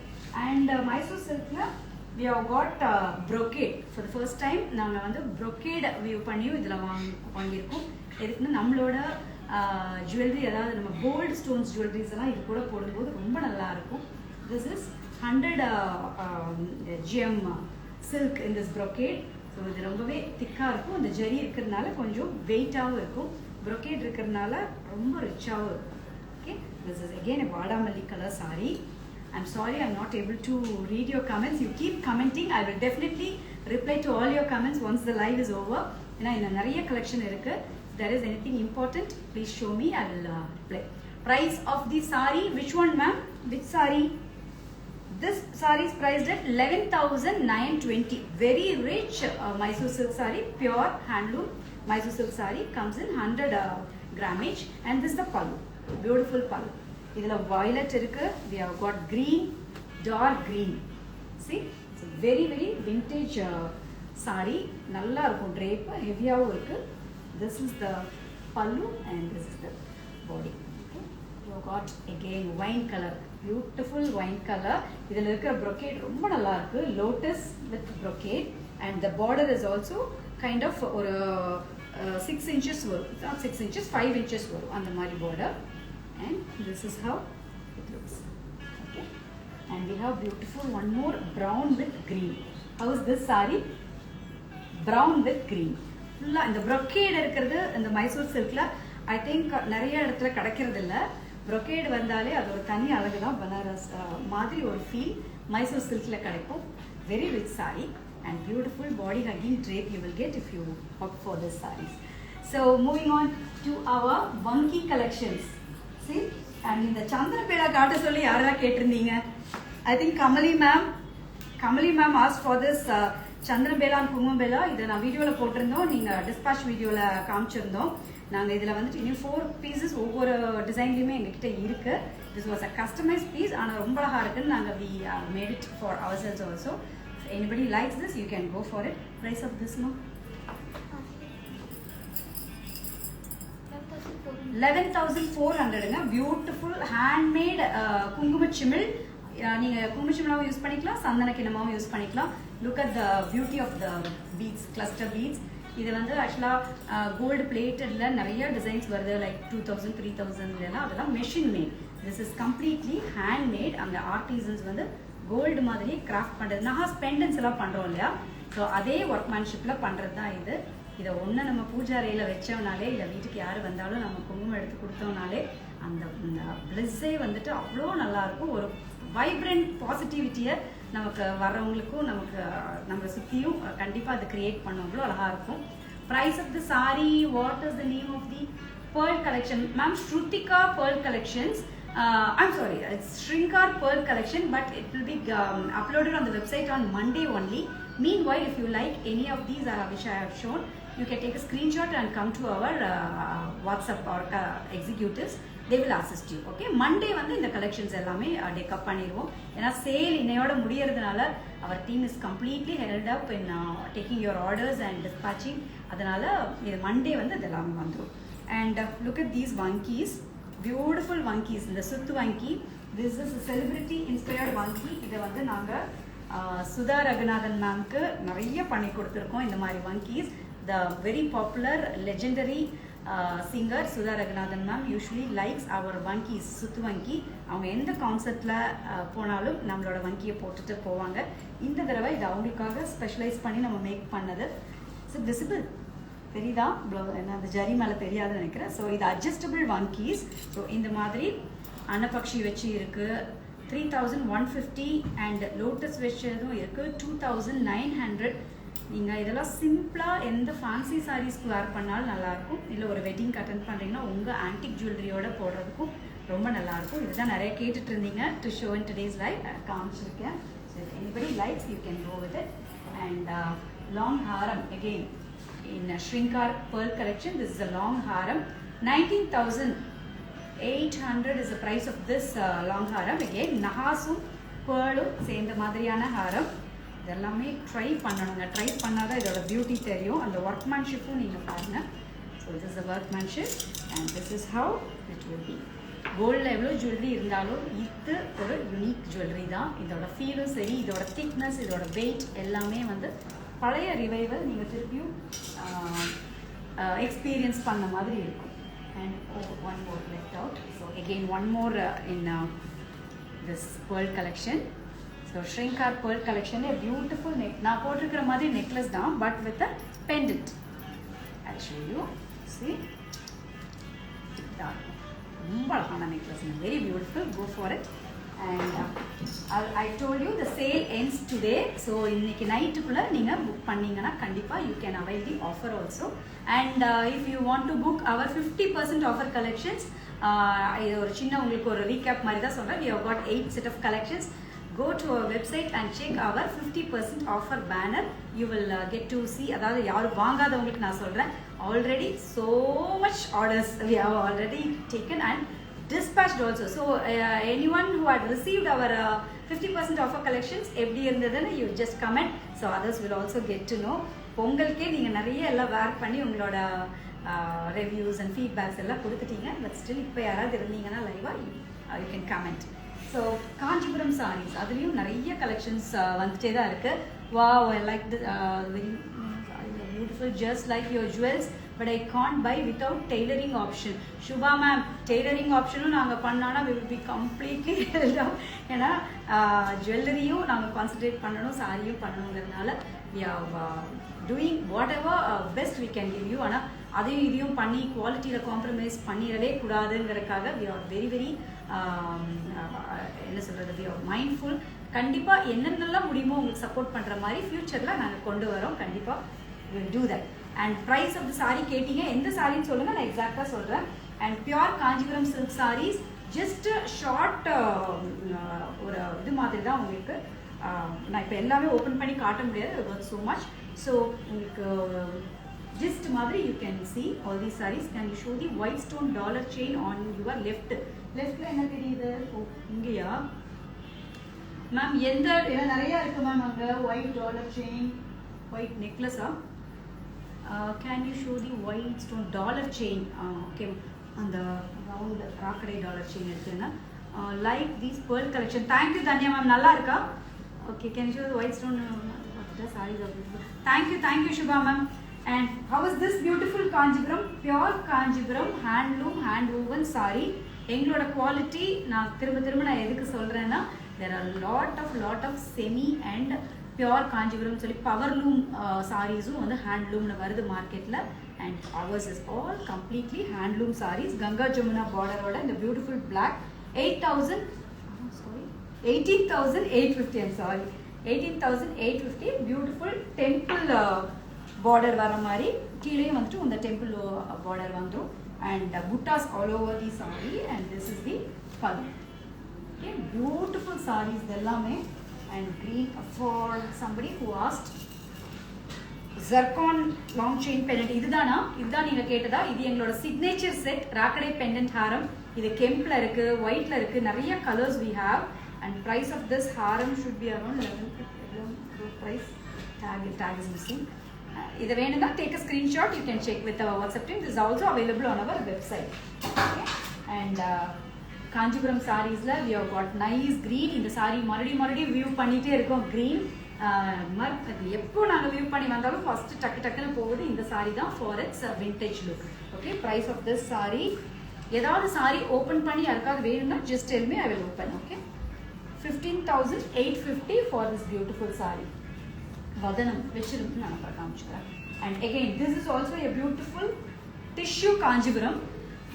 And Mysore சில்கில் we have got brocade. For the first time நாங்கள் வந்து brocade வியூ பண்ணியும் இதில் வாங்கியிருக்கோம். எதுக்குன்னா நம்மளோட ஜுவல்லரி, அதாவது நம்ம கோல்டு ஸ்டோன்ஸ் ஜுவல்லரிஸ் எல்லாம் இது கூட போடும்போது ரொம்ப நல்லா இருக்கும். This is 100 GM silk in this brocade. So இது ரொம்பவே திக்காக இருக்கும். இந்த ஜரி இருக்கிறதுனால கொஞ்சம் வெயிட்டாகவும் இருக்கும். brocade இருக்கிறதுனால ரொம்ப ரிச்சாகவும் இருக்கும். Okay, This is again a Vadamalli color saree. I'm sorry I'm not able to read your comments. You keep commenting. I will definitely reply to all your comments once the live is over. ஏன்னா இன்னும் நிறைய collection இருக்கு. If there is anything important, please show me. I will reply. Price of the saree. Which one, ma'am? Which saree? This saree is priced at 11,920. Very rich Mysore silk saree, pure handloom Mysore silk saree. Comes in 100 grammage, and this is the pallu. Beautiful pallu. Idhula violet irukku. We have got green, dark green. See, it's a very vintage saree. Nalla irukum drape, heavy ah irukku. This is the pallu and this is the body. Okay, you have got again wine color, beautiful wine color. Idhula irukra brocade romba nalla irukku. Lotus with brocade, and the border is also kind of or 6 inches varum. It's not 6 inches, 5 inches varum on the mari border. And this is how it looks. Okay, and we have beautiful one more brown with green. How is this saree? Brown with green. Full இந்த brocade இருக்கிறது இந்த மைசூர் சில்க்ல I think நிறைய இடத்துல கிடைக்கிறது இல்ல. brocade வந்தாலே அது ஒரு தனி அழகு தான். பனாரஸ் மாதிரி ஒரு ஃபீல் மைசூர் சில்க்ல கிடைக்கும். Very rich saree and beautiful body hugging drape you will get if you opt for this sarees. So moving on to our Vanki collections. See, and in the Chandrapela காட்ட சொல்லி யாரெல்லாம் கேட்டிருந்தீங்க? I think Kamali ma'am asked for this Chandrapela and Kumambela. இதை நான் வீடியோவில் போட்டிருந்தோம், நீங்கள் டிஸ்பாச் வீடியோவில் காமிச்சிருந்தோம். நாங்கள் இதில் வந்துட்டு இன்னும் 4 பீசஸ் ஒவ்வொரு டிசைன்லையுமே எங்ககிட்ட இருக்கு. This was a customized piece, ஆனால் ரொம்ப அழகாக இருக்குன்னு நாங்கள் we made it for ourselves also. If anybody likes this, you can go for it. Price of this, no? 11,400. Beautiful handmade குங்கும சிமிழ். நீங்கள் குங்கும சிமிழாவும் யூஸ் பண்ணிக்கலாம், சந்தன கிண்ணமாவும் யூஸ் பண்ணிக்கலாம். Look at the beauty of the beads, cluster beads. இது வந்து ஆக்சுவலாக கோல்டு பிளேட்டட்ல நிறைய டிசைன்ஸ் வருது, லைக் 2,000 3,000 அதெல்லாம் machine mat. This is completely handmade. அங்கே ஆர்டிசன்ஸ் வந்து கோல்டு மாதிரி கிராஃப்ட் பண்ணுறது. நஹாஸ் பெண்டன்ஸ் எல்லாம் பண்ணுறோம் இல்லையா, ஸோ அதே ஒர்க்மேன்ஷிப்பில் பண்ணுறது தான் இது. இதை ஒன்று நம்ம பூஜை அறையில் வச்சோம்னாலே, இல்லை வீட்டுக்கு யார் வந்தாலும் நம்ம குங்குமம் எடுத்து கொடுத்தோம்னாலே அந்த பிளிஸ்ஸே வந்துட்டு அவ்வளோ நல்லாயிருக்கும். ஒரு வைப்ரண்ட் பாசிட்டிவிட்டியை நமக்கு வர்றவங்களுக்கும் நமக்கு நம்மளை சுற்றியும் கண்டிப்பாக அது கிரியேட் பண்ண அவ்வளோ அழகாக இருக்கும். Price of the sari, what is the name of the pearl collection? Ma'am, Shrutika pearl collections. I'm sorry, it's Shrinkar pearl collection, but it will be uploaded on the website on Monday only. Meanwhile, if you like any of these which I have shown, you can take a screenshot and come to our WhatsApp or executives. They will assist you. Okay, Monday வந்து இந்த collections எல்லாமே டேக்கப் பண்ணிடுவோம். ஏன்னா சேல் இன்னையோட முடியறதுனால our team is completely held up in taking your orders and dispatching. அதனால இது Monday வந்து இதெல்லாம் வந்துடும். And look at these vankies, beautiful vankies. இந்த சுத்து vanki, this is a celebrity inspired vanki. இதை வந்து நாங்கள் சுதா ரகுநாதன் மேம்க்கு நிறைய பண்ணி கொடுத்துருக்கோம் இந்த மாதிரி vankies. The very popular legendary singer Sudha Raghunathan ma'am usually likes our vankies, சுத்து vanki. அவங்க எந்த கான்செப்டில் போனாலும் நம்மளோட வங்கியை போட்டுட்டு போவாங்க. இந்த தடவை இது அவங்களுக்காக ஸ்பெஷலைஸ் பண்ணி நம்ம மேக் பண்ணது. ஸோ விசிபிள் தெரியுதா? என்ன அந்த ஜரி மேலே தெரியாதுன்னு நினைக்கிறேன். ஸோ இது அட்ஜஸ்டபிள் vankies. ஸோ இந்த மாதிரி அன்னபக்ஷி வச்சு இருக்குது 3,150 அண்ட் லோட்டஸ் வச்சதும் இருக்குது 2,900. நீங்கள் இதெல்லாம் சிம்பிளாக எந்த ஃபேன்சி சாரீஸ்க்கு வேர் பண்ணாலும் நல்லாயிருக்கும். இல்லை ஒரு வெட்டிங் அட்டெண்ட் பண்ணுறீங்கன்னா உங்கள் ஆன்டிக் ஜுவல்லரியோட போடுறதுக்கும் ரொம்ப நல்லாயிருக்கும். இதுதான் நிறைய கேட்டுட்டு இருந்தீங்க. To show in today's live காமிச்சிருக்கேன். So anybody likes you can go with it. And long ஹாரம் again in Shrinkar pearl collection. This is a long haram. 19,800 is the price of this long haram. Again nahasum pearlum சேர்ந்த மாதிரியான haram. இதெல்லாமே ட்ரை பண்ணணுங்க. ட்ரை பண்ணாதான் இதோட பியூட்டி தெரியும். அந்த ஒர்க்மேன்ஷிப்பும் நீங்கள் பாருங்க. So this is the workmanship and this is how it will be. கோல்டில் எவ்வளோ ஜுவல்லரி இருந்தாலும் இது ஒரு யூனிக் ஜுவல்லரி தான். இதோட ஃபீலும் சரி, இதோட திக்னஸ், இதோட வெயிட் எல்லாமே வந்து பழைய ரிவைவல் நீங்கள் திருப்பியும் எக்ஸ்பீரியன்ஸ் பண்ண மாதிரி இருக்கும். And one more left out. So again one more in this pearl collection. So Shrinkar pearl collection beautiful neck. நான் போட்டிருக்கிற மாதிரி நெக்லஸ் தான், but with a pendant. I'll show you. See? ரொம்ப அழகான நெக்லஸ், very beautiful, go for it. And I told you the sale ends today, so இன்னைக்கு நைட்டுக்குள்ள நீங்க புக் பண்ணீங்கன்னா கண்டிப்பா you can avail the offer also. And if you want to book our 50% offer collections, இது ஒரு சின்ன உங்களுக்கு ஒரு ரீகேப் மாதிரி தான் சொல்றேன். We have got 8 set of collections. Go to our website and check our 50% offer banner. You will get to see, அதாவது யாரும் வாங்காதவங்களுக்கு நான் சொல்றேன், already so much orders we have already taken and dispatched also. So anyone who had received our 50% offer collections, எப்படி இருந்ததுன்னு you just comment, so others will also get to know. பொங்கலுக்கே நீங்க நிறைய எல்லாம் வேர் பண்ணி உங்களோட ரிவ்யூஸ் அண்ட் ஃபீட்பேக்ஸ் எல்லாம் கொடுத்துட்டீங்க. பட் ஸ்டில் இப்போ யாராவது இருந்தீங்கன்னா லைவா you can comment. So Kanchipuram saris அதுலேயும் நிறைய கலெக்ஷன்ஸ் வந்துட்டே தான் இருக்கு. Wow, I like the very beautiful, just like your jewels, but I can't buy without tailoring option. Shubha ma'am, tailoring option நாங்கள் பண்ணோன்னா we will be completely held up. ஏன்னா ஜுவல்லரியும் நாங்கள் கான்சன்ட்ரேட் பண்ணணும், சாரியும் பண்ணணுங்கிறதுனால we are doing whatever best we can give you. ஆனால் அதையும் இதையும் பண்ணி குவாலிட்டியில் compromise பண்ணிடவே கூடாதுங்கிறதுக்காக we are very very என்ன சொல்கிறது, we are mindful. கண்டிப்பாக என்னென்னலாம் முடியுமோ உங்களுக்கு சப்போர்ட் பண்ணுற மாதிரி ஃப்யூச்சரில் நாங்கள் கொண்டு வரோம். கண்டிப்பாக we will do that. And price of the saree கேட்டிங்க, எந்த சாரின்னு சொல்லுங்கள், நான் எக்ஸாக்டாக சொல்கிறேன். And pure Kanchipuram silk saris just short ஒரு இது மாதிரி தான் உங்களுக்கு. நான் இப்போ எல்லாமே ஓப்பன் பண்ணி காட்ட முடியாது, ஒர்க் ஸோ மச். ஸோ உங்களுக்கு ஜஸ்ட் மாதிரி you can see all these saris. Can you show the white stone dollar chain on your லெஃப்டில் என்ன தெரியுது? ஓ, இங்கேயா மேம்? எந்த நிறையா இருக்குது மேம் அங்கே. ஒயிட் டாலர் செயின், ஒயிட் நெக்லஸா? Can you show the white stone dollar chain? Okay, on the round ராக்கடை dollar chain எடுத்துங்க. Like these pearl collection. Thank you Danya ma'am, நல்லா இருக்கா? Okay, can you show the white stone? The sarees are beautiful. Thank you Shubha ma'am. And how is this beautiful Kanjipuram? Pure Kanjipuram handloom hand woven saree. எங்களோட குவாலிட்டி நான் திரும்ப நான் எதுக்கு சொல்கிறேன்னா, there are lot of semi and pure Kanchipuram சொல்லி பவர்லூம் சாரீஸும் வந்து ஹேண்ட்லூம்னு வருது மார்க்கெட்டில். And ours is all completely handloom sarees. Ganga Jamuna பார்டரோட இந்த beautiful black 18,850. I'm sorry, 18,850. Beautiful temple border வர மாதிரி கீழேயும் வந்துட்டு இந்த டெம்பிள் பார்டர் வந்துடும். And buttas all over the saree. And this is the pallu. Okay, beautiful saris இது எல்லாமே. And green for somebody who asked zircon long chain pendant. இதுதான் நீங்க கேட்டதா? இது எங்களோட சிக்னேச்சர் செட் ராக்கடை pendant ஹாரம். இது கெம்ப்ல இருக்கு, ஒயிட்ல இருக்கு, நிறைய colours we have. And price of this haram should be around 11 price. Tag is missing. இது வேணும்னா take a screenshot, you can check with our WhatsApp team. This is also available on our website. Okay? And Kanchipuram சாரீஸில் we have got nice green. இந்த சாரீ மறுபடியும் வியூ பண்ணிகிட்டே இருக்கோம். க்ரீன் எப்போ நாங்கள் வியூ பண்ணி வந்தாலும் ஃபஸ்ட்டு டக்குன்னு போகுது இந்த சாரீ தான், for its vintage look. Okay, price of this saree, ஏதாவது சாரீ ஓப்பன் பண்ணி யாருக்காவது வேணும்னா just tell me, I will open. Okay, 15,850 for this beautiful saree. வதனம் வச்சிருந்து நான் காமிச்சுக்கிறேன். And again this is also a beautiful tissue Kanchipuram.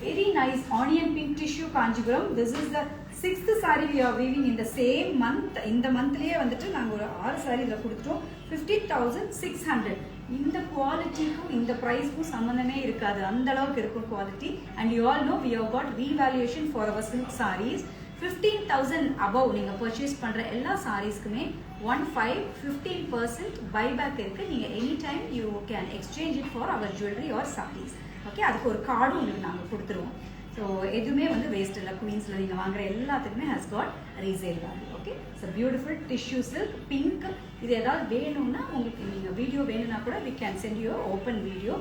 Very nice onion pink tissue Kanjipuram. This is the 6th saree we are weaving in the same month. இந்த மந்த்லயே வந்துட்டு நாங்க ஒரு 6 saree இத கொடுத்துட்டோம். 50,600. இந்த குவாலிட்டிக்கும் இந்த பிரைஸ்க்கும் சம்பந்தமே இருக்காது, அந்த அளவுக்கு இருக்கும் quality. And you all know we have got revaluation for our silk sarees. 15,000 above நீங்க purchase பண்ற எல்லா சாரீஸ்க்குமே 15% buyback இருக்கு. நீங்க any time you can exchange it for our jewelry or sarees. Okay, அதுக்கு ஒரு கார்டும் உங்களுக்கு நாங்கள் கொடுத்துருவோம். ஸோ எதுவுமே வந்து வேஸ்ட் இல்லை. குவீன்ஸில் நீங்கள் வாங்குற எல்லாத்துக்குமே has God resale value. Okay, so beautiful tissue silk pink. இது ஏதாவது வேணும்னா உங்களுக்கு நீங்கள் வீடியோ வேணும்னா கூட we can send you open video.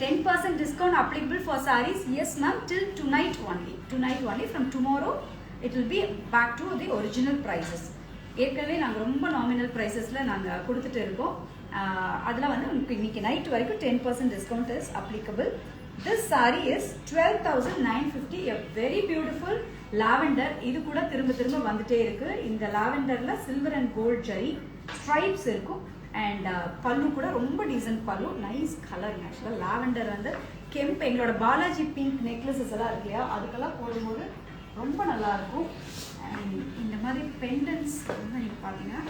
10% discount applicable for sarees. Yes ma'am, till tonight only. From tomorrow it will be back to the original prices. ஏற்கனவே நாங்கள் ரொம்ப நாமினல் ப்ரைஸஸில் நாங்கள் கொடுத்துட்டு இருக்கோம். அதில் வந்து உங்களுக்கு இன்னைக்கு நைட் வரைக்கும் 10% discount is applicable. This saree is 12,950. A very beautiful lavender. இது கூட திரும்ப வந்துட்டே இருக்கு. இந்த லாவெண்டர்ல silver and gold zari stripes இருக்கும். அண்ட் பல்லு கூட ரொம்ப டீசன்ட் பல்லு, நைஸ் கலர். ஆக்சுவலாக லாவெண்டர் வந்து கெம்ப் எங்களோட பாலாஜி பிங்க் நெக்லஸஸ் எல்லாம் இருக்கு இல்லையா, அதுக்கெல்லாம் போடும்போது ரொம்ப நல்லாயிருக்கும். அண்ட் இந்த மாதிரி பெண்டன்ஸ் வந்து நீங்கள் பார்த்தீங்கன்னா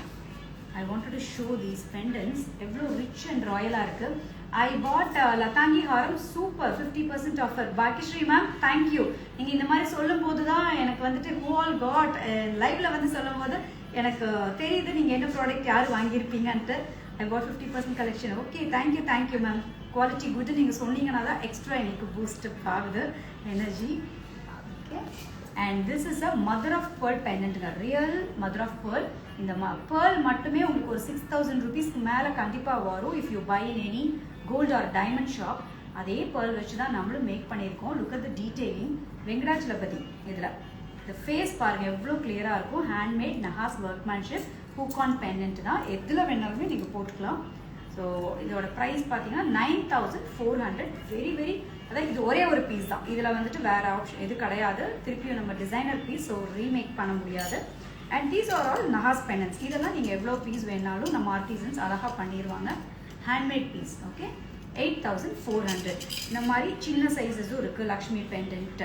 I wanted to show these pendants. எவ்வளோ ரிச் அண்ட் ராயலாக இருக்குது. I bought லதாங்கி ஹாரம் super 50% offer. Bhagyashree ma'am thank you. நீங்கள் இந்த மாதிரி சொல்லும் போது தான் எனக்கு வந்துட்டு who all got லைவ்ல வந்து சொல்லும் போது எனக்கு தெரியுது நீங்கள் என்ன ப்ராடக்ட் யார் வாங்கியிருப்பீங்கன்ட்டு. I bought 50% collection. Okay thank you ma'am. Quality good நீங்கள் சொன்னீங்கன்னா தான் எக்ஸ்ட்ரா எனக்கு பூஸ்ட் ஆகுது energy. Okay and this is a mother of pearl பெண்டன்ட்டுங்க, ரியல் மதர் ஆஃப் பேர்ல். இந்த பேர்ல் மட்டுமே உங்களுக்கு ஒரு 6000 rupeesக்கு மேலே கண்டிப்பாக வரும் if you buy in any gold or diamond shop. அதே பேர்ல் வச்சு தான் நம்மளும் மேக் பண்ணியிருக்கோம். Look at the detailing. Venkatachalapathy இதில் இந்த ஃபேஸ் பாருங்கள் எவ்வளோ கிளியராக இருக்கும். ஹேண்ட்மேட் நஹாஸ் ஒர்க்மேன்ஷிப் ஹூக் ஆன் பெண்டன்ட் தான். எதில் வேணாலுமே நீங்கள் போட்டுக்கலாம். ஸோ இதோட ப்ரைஸ் பார்த்தீங்கன்னா 9400. வெரி அதாவது இது ஒரே ஒரு பீஸ் தான். இதில் வந்துட்டு வேறு ஆப்ஷன் எது கிடையாது. திருப்பியும் நம்ம டிசைனர் பீஸ், ஸோ ரீமேக் பண்ண முடியாது. அண்ட் தீஸ் ஆர் ஆல் நஹாஸ் பெண்டன்ட்ஸ். இதெல்லாம் நீங்கள் எவ்வளோ பீஸ் வேணாலும் நம்ம ஆர்டிசன்ஸ் அழகாக பண்ணிடுவாங்க. Handmade piece. ஓகே 8400. இந்த மாதிரி சின்ன சைஸஸும் இருக்குது. Lakshmi pendant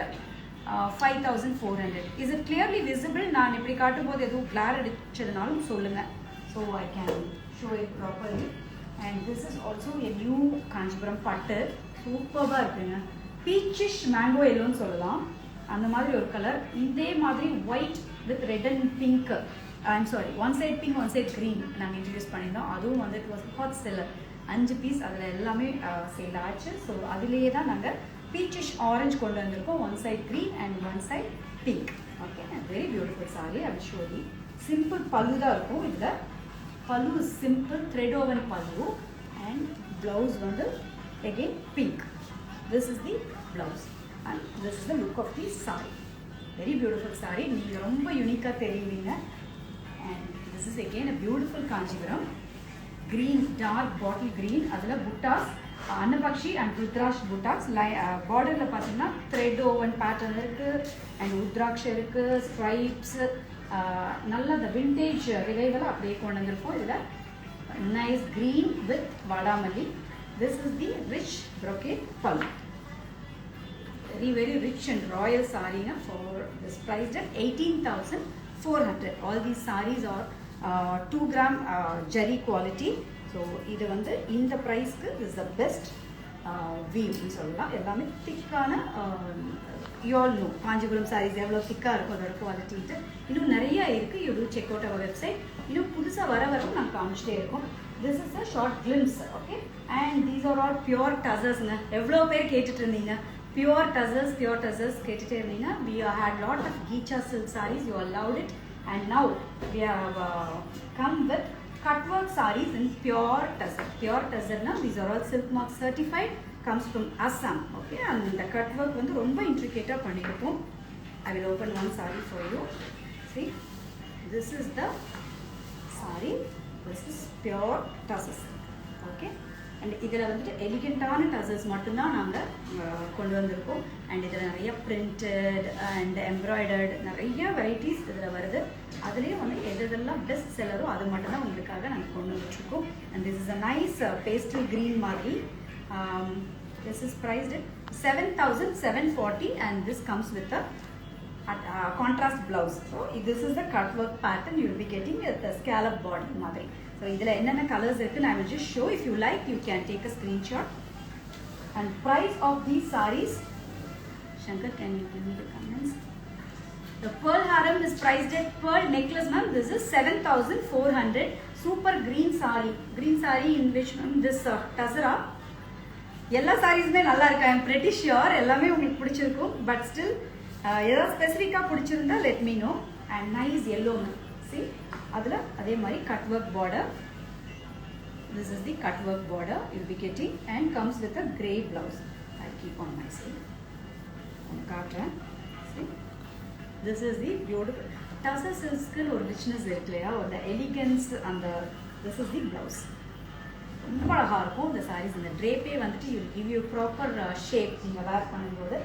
5400. Is it clearly visible? நான் இப்படி காட்டும் போது எதுவும் கிளார் அடிச்சதுனாலும் சொல்லுங்கள். So I can show it properly. And this is also a new Kanchipuram பட்டு. சூப்பராக இருக்குங்க. பீச்சிஷ் மேங்கோ எல்லோன்னு சொல்லலாம், அந்த மாதிரி ஒரு கலர். இதே மாதிரி white with red and pink, I'm sorry one side pink one side green நாங்கள் இன்ட்ரடியூஸ் பண்ணியிருந்தோம். அதுவும் வந்து it was hot seller. 5 piece அதில் எல்லாமே சேல் ஆச்சு. ஸோ அதுலேயே தான் நாங்கள் பீச்சிஷ் ஆரஞ்சு கொண்டு வந்திருக்கோம். One side green and one side pink. Okay very beautiful sari. I will show you. Simple pallu தான் இருக்கும். இதில் pallu simple thread woven pallu and blouse வந்து again pink. This is the blouse and this is the look of the saree. Very beautiful saree. நீங்க ரொம்ப யூனிக்கா தெரியுவீங்க. And this is again a beautiful Kanchipuram green, dark bottle green. அதுல புட்டாஸ் அன்னபக்ஷி and ருத்ராஷ் புட்டாஸ். பார்டர்ல பார்த்தீங்கன்னா த்ரெட் ஓவன் பேட்டர்ன் இருக்கு அண்ட் ருத்ராட்ச இருக்கு, ஸ்ட்ரைப்ஸ். நல்ல the vintage revival அப்படியே கொண்டு வந்திருக்கோம். இதில் nice green with வாடாமல்லி. This is the rich brocade pallu. Very rich and royal saree for this priced at 18,400. All these sarees are 2 gram jari quality. So இது வந்து இந்த ப்ரைஸ்க்கு is the best வீவ்னு சொல்லலாம். எல்லாமே திக்கான you all know Kanchipuram saris எவ்வளோ திக்காக இருக்கும் அதோட குவாலிட்டிட்டு. இன்னும் நிறைய இருக்குது. You do check out our website. இன்னும் புதுசாக வரவும் நாங்கள் காமிச்சிட்டே இருக்கோம். This is a short glimpse, okay? And these are all pure tussars. எவ்வளோ பேர் கேட்டுட்டு இருந்தீங்க pure tussars கேட்டுட்டே இருந்தீங்க. We had lot of Geecha silk sarees. You all loved it. And now we have come with cut work sarees in pure tussar. Pure tussar na these are all silk mark certified. Comes from Assam, okay? And the cut work வந்து ரொம்ப intricate பண்ணிருக்கோம். I will open one saree for you. See, this is the saree. This is pure tussars, okay? And இதில் வந்துட்டு எலிகெண்ட்டான டசல்ஸ் மட்டும்தான் நாங்கள் கொண்டு வந்திருக்கோம். அண்ட் இதில் நிறைய பிரிண்டட் அண்ட் எம்ப்ராய்டர்டு நிறைய வெரைட்டிஸ் இதில் வருது. அதுலேயும் வந்து எதெல்லாம் பெஸ்ட் செல்லரோ அது மட்டும்தான் உங்களுக்காக நாங்கள் கொண்டு வந்துட்டுருக்கோம். And this is a nice pastel green மாதிரி. This is priced at 7,740 and this comes with a contrast blouse. So this is the cut work pattern. You will be getting the scallop border மாதிரி. So idhula enna colors irukku I will just show. If you like you can take a screenshot. And price of these sarees, Shankar, can you give me the comments? The pearl haram is priced at pearl necklace ma'am. This is 7,400. Super green saree in which this tassara. எல்லா சாரீஸுமே நல்லா இருக்கு. ஐ எம் பிரிட்டி ஷியோர் எல்லாமே உங்களுக்கு பிடிச்சிருக்கும். பட் ஸ்டில் ஏதாவது ஸ்பெசிஃபிக்காக பிடிச்சிருந்தா let me know. And nice எல்லோன்னு சி அதில் அதே மாதிரி cut work border. This is the cut work border you be getting and comes with a grey blouse. I keep on my side ஒன்று காட்டுறேன். See this is the beautiful tussar சில்க்ஸ்க்குன்னு ஒரு ரிச்னஸ் இருக்கு இல்லையா, ஒரு எலிகன்ஸ். அந்த திஸ் இஸ் தி பிளவுஸ் ரொம்ப அழகாக இருக்கும். இந்த சாரீஸ் இந்த ட்ரேப்பே வந்துட்டு you give you proper shape நீங்கள் வேர் பண்ணும்போது.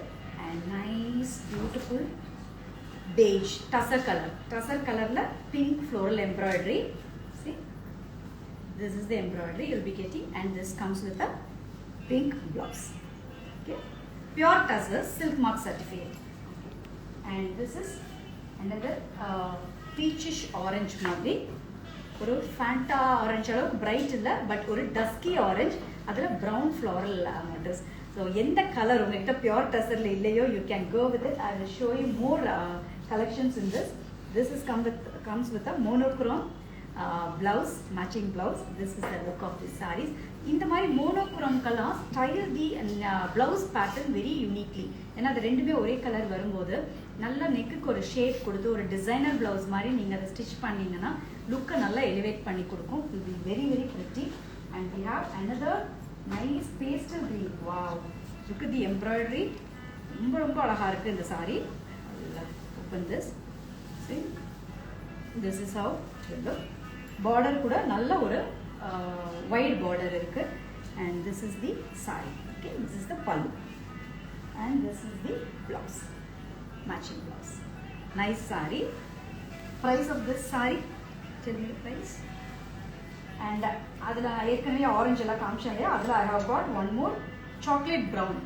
And nice beautiful beige tussar கலரில் pink floral embroidery. See This is the embroidery you'll be getting, and this comes with a pink blouse. Okay, pure tussar silk mark certificate. And this is another peachish orange மாதிரி ஒரு ஃபேண்டா ஆரஞ்சு அளவுக்கு பிரைட் இல்லை, பட் ஒரு டஸ்கி ஆரஞ்சு, அதில் ப்ரௌன் ஃப்ளாரல் ட்ரெஸ். ஸோ எந்த கலர் உங்கள்கிட்ட பியோர் டசரில் இல்லையோ, you can go with it. I will show you more collections in this. This is comes with a monochrome blouse, matching blouse. This is the look of the sarees. இந்த மாதிரி monochrome color style the blouse pattern very uniquely. ஏன்னா அது ரெண்டுமே ஒரே கலர் வரும்போது நல்ல நெக்குக்கு ஒரு ஷேப் கொடுத்து ஒரு டிசைனர் பிளவுஸ் மாதிரி நீங்கள் அதை ஸ்டிச் பண்ணிங்கன்னா லுக்கை நல்லா எலிவேட் பண்ணி கொடுக்கும். It will be very very pretty. And we have another nice pastel green. Wow, look at the embroidery. ரொம்ப ரொம்ப அழகாக இருக்குது இந்த saree. Open this. See, this is how it will look. Border கூட நல்ல ஒரு wide border இருக்கு. And this is the saree. Okay, this is the pallu. And this is the blouse, matching blouse. Nice saree. Price of this saree, tell me the price. And adula ekkanave orange ella kaamchanga, adula I have got one more chocolate brown.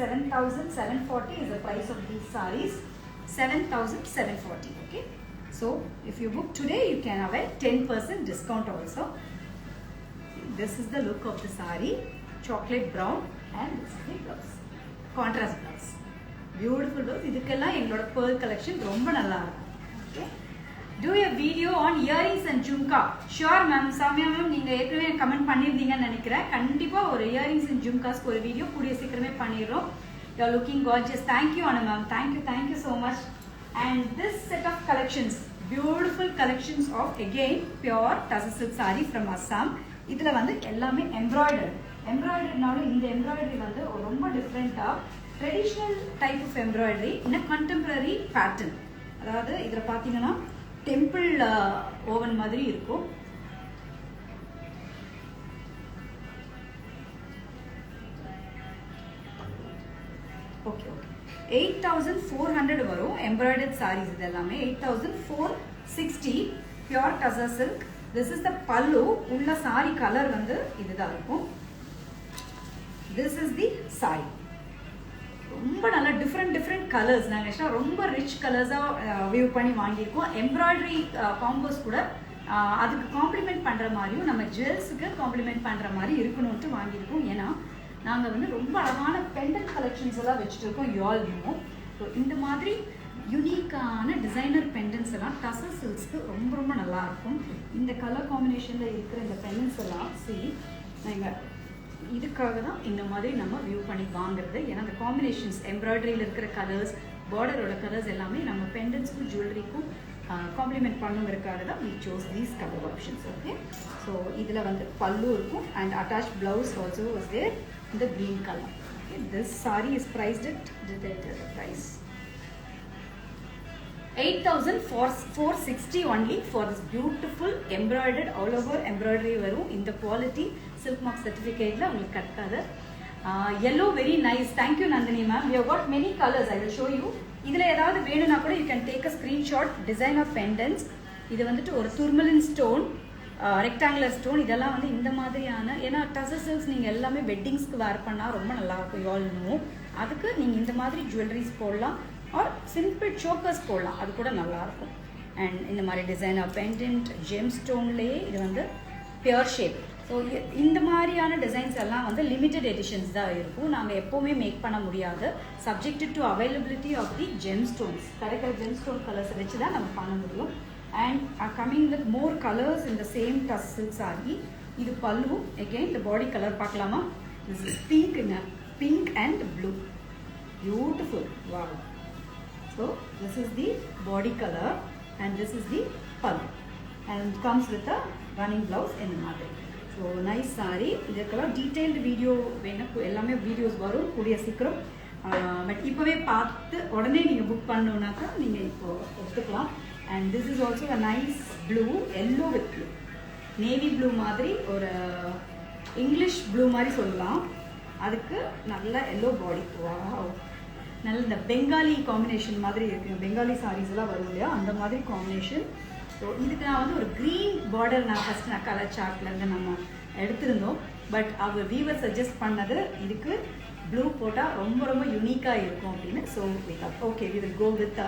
7,740 is the price of these sarees. 7,740. Okay, so if you book today you can have a 10% discount also. This is the look of the saree, chocolate brown, and this is the blouse, contrast blouse, beautiful blouse. இதுக்கெல்லாம் எங்களோட pearl collection ரொம்ப நல்லா இருக்கும். Okay, do a video on earrings and jhumka. Sure ma'am, Samiya ma'am நீங்க ஏற்கனவே கமெண்ட் பண்ணிருந்தீங்கன்னு நினைக்கிறேன். கண்டிப்பா ஒரு earrings and jhumkas ஒரு வீடியோ கூடிய சீக்கிரமே பண்ணிடுறோம். You are looking gorgeous. Thank you Anna ma'am, thank you so much. And this set of collections, beautiful collections of again pure tussar silk saree from Assam. இதுல வந்து எல்லாமே எம்ப்ராய்டரினாலும் இந்த எம்ப்ராய்டரி வந்து ரொம்ப டிஃப்ரெண்ட்டாக traditional type of embroidery in contemporary pattern. அதாவது இதில் பார்த்தீங்கன்னா டெம்பிள் ஓவன் மாதிரி இருக்கும். ஓகே ஓகே, 8,400 வரும் எம்ப்ராய்டர்ட் சாரீஸ். இது எல்லாமே 8,460 pure tussar silk. This is the pallu. உள்ள சாரி கலர் வந்து இதுதான் இருக்கும். This is the saree. ரொம்ப நல்ல டிஃப்ரெண்ட் கலர்ஸ். நாங்கள் ஆக்சுவலாக ரொம்ப ரிச் கலர்ஸாக வியூ பண்ணி வாங்கியிருக்கோம். எம்ப்ராய்டரி காம்போஸ் கூட அதுக்கு காம்ப்ளிமெண்ட் பண்ணுற மாதிரியும் நம்ம ஜுவல்ஸுக்கு காம்ப்ளிமெண்ட் பண்ணுற மாதிரி இருக்கணும்ட்டு வாங்கியிருக்கோம். ஏன்னா நாங்கள் வந்து ரொம்ப அழகான பெண்டன்ட் கலெக்ஷன்ஸ் எல்லாம் வச்சுட்டு இருக்கோம். You all no. ஸோ இந்த மாதிரி யூனிக்கான டிசைனர் பெண்டன்ஸ் எல்லாம் டசர் சில்க்ஸ்க்கு ரொம்ப ரொம்ப நல்லாயிருக்கும். இந்த கலர் காம்பினேஷனில் இருக்கிற இந்த பெண்டன்ஸ் எல்லாம் நாங்கள் இதுக்காக தான் இந்த மாதிரி நம்ம வியூ பண்ணி வாங்குறது. ஏன்னா அந்த காம்பினேஷன்ஸ் எம்ப்ராய்டரியில் இருக்கிற கலர்ஸ், பார்டரோட கலர்ஸ் எல்லாமே நம்ம பெண்டன்ஸ்க்கும் ஜுவல்லரிக்கும் காம்ப்ளிமெண்ட் பண்ணுங்கிறதுக்காக தான் we chose these color options. Okay, so இதில் வந்து பல்லு இருக்கும் and attached blouse also was there in the green color. Okay, this saree is priced at the price 8,460 only for this beautiful embroidered all over embroidery வரும். இந்த குவாலிட்டி silk mark certificate ல உங்களுக்கு கட்டாது. Yellow very nice. Thank you Nandini ma'am. We have got many colors. I will show you. இதில் ஏதாவது வேணும்னா கூட you can take a screenshot. Design of pendants. இது வந்துட்டு ஒரு turmalin stone, rectangular stone. இதெல்லாம் வந்து இந்த மாதிரியான, ஏன்னா tussar silks நீங்கள் எல்லாமே வெட்டிங்ஸ்க்கு வேர் பண்ணால் ரொம்ப நல்லாயிருக்கும். You all know. அதுக்கு நீங்கள் இந்த மாதிரி ஜுவல்லரிஸ் போடலாம், ஆர் சிம்பிள் சோக்கர்ஸ் போடலாம், அது கூட நல்லாயிருக்கும். அண்ட் இந்த மாதிரி டிசைனர் பெண்டன்ட் ஜெம் ஸ்டோன்லேயே இது வந்து பியோர் ஷேப். ஸோ இந்த மாதிரியான டிசைன்ஸ் எல்லாம் வந்து லிமிட்டட் எடிஷன்ஸ் தான் இருக்கும். நாங்கள் எப்போவுமே மேக் பண்ண முடியாது. Subjected to availability of the gem stones, கிடைக்கிற ஜெம் ஸ்டோன் கலர்ஸை வச்சு தான் நம்ம பண்ண முடியும். And coming with more colours இந்த சேம் tussar silk saree. இது பல்லு. அகெயின் இந்த பாடி கலர் பார்க்கலாமா? திஸ் இஸ் பிங்க்ங்க, pink and blue, beautiful. Wow. So this is the body color and this is the pallu and it comes with a running blouse in the மாதிரி. So nice saree. இதுக்கெல்லாம் detailed video வேணும், எல்லாமே வீடியோஸ் வரும் கூடிய சீக்கிரம். பட் இப்போவே பார்த்து உடனே நீங்கள் புக் பண்ணணுன்னாக்கா நீங்கள் இப்போ எடுத்துக்கலாம். and this is also a nice blue, yellow with blue, navy blue மாதிரி ஒரு இங்கிலீஷ் ப்ளூ மாதிரி சொல்லலாம். அதுக்கு நல்ல எல்லோ பாடி. வாவ், நல்ல இந்த பெங்காலி காம்பினேஷன் மாதிரி இருக்குங்க. பெங்காலி சாரீஸ் எல்லாம் வரும் இல்லையா, அந்த மாதிரி காம்பினேஷன். ஸோ ஸோ இதுக்கு நான் வந்து ஒரு க்ரீன் பார்டர் நான் ஃபஸ்ட் நான் கலர் சார்ட்லேருந்து நம்ம எடுத்திருந்தோம். பட் அவர் வீவர் சஜஸ்ட் பண்ணது இதுக்கு ப்ளூ போட்டால் ரொம்ப ரொம்ப யூனிக்காக இருக்கும் அப்படின்னு. So okay we will go with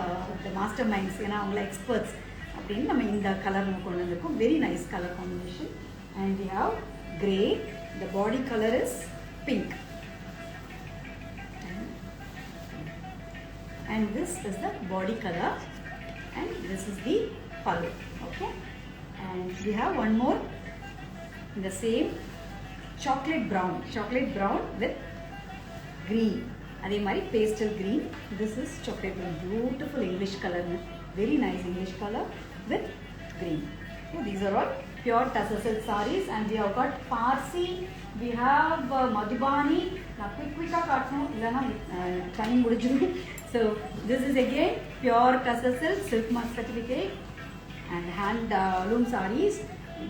the master minds, ஏன்னா அவங்கள எக்ஸ்பர்ட்ஸ் அப்படின்னு நம்ம இந்த கலர் நம்ம கொண்டு வந்திருக்கோம். Very nice colour combination. And we have grey. The body colour is pink. And this is the body color and this is the pallu. Okay, and we have one more in the same chocolate brown with green. Adhe mari pastel green. This is chocolate brown, beautiful English color, very nice English color with green. So these are all pure tussar silk sarees, and we have got Parsi, we have Madhubani. Now quick kaatnu illana time mudijum. So this is again pure tussar silk, silk mark certificate and hand loom sarees.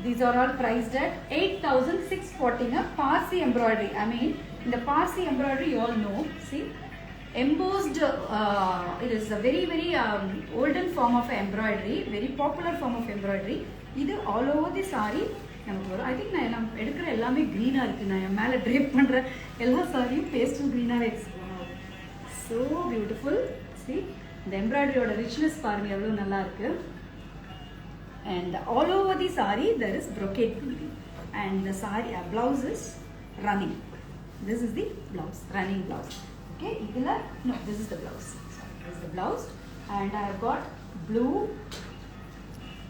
These are all priced at 8,640 na Parsi embroidery. I mean in the Parsi embroidery you all know, see, embossed, it is a very olden form of embroidery, very popular form of embroidery. இது all over the saree நமக்கு வரும். ஐ திங்க் நான் எடுக்கிற எல்லாமே க்ரீனாக இருக்குது. நான் என் மேலே ட்ரேப் பண்ணுற எல்லா சாரியும் பேஸ்டல் க்ரீனாகவே இருக்கு. So beautiful. சி, இந்த எம்ப்ராய்டரியோட ரிச்னஸ் பாருங்கள் எவ்வளோ நல்லா இருக்குது. And all over the sorry there is brocade weaving, and the saree blouse is running. This is the blouse, running blouse. Okay, idhula no, this is the blouse. Sorry, this is the blouse, and I have got blue.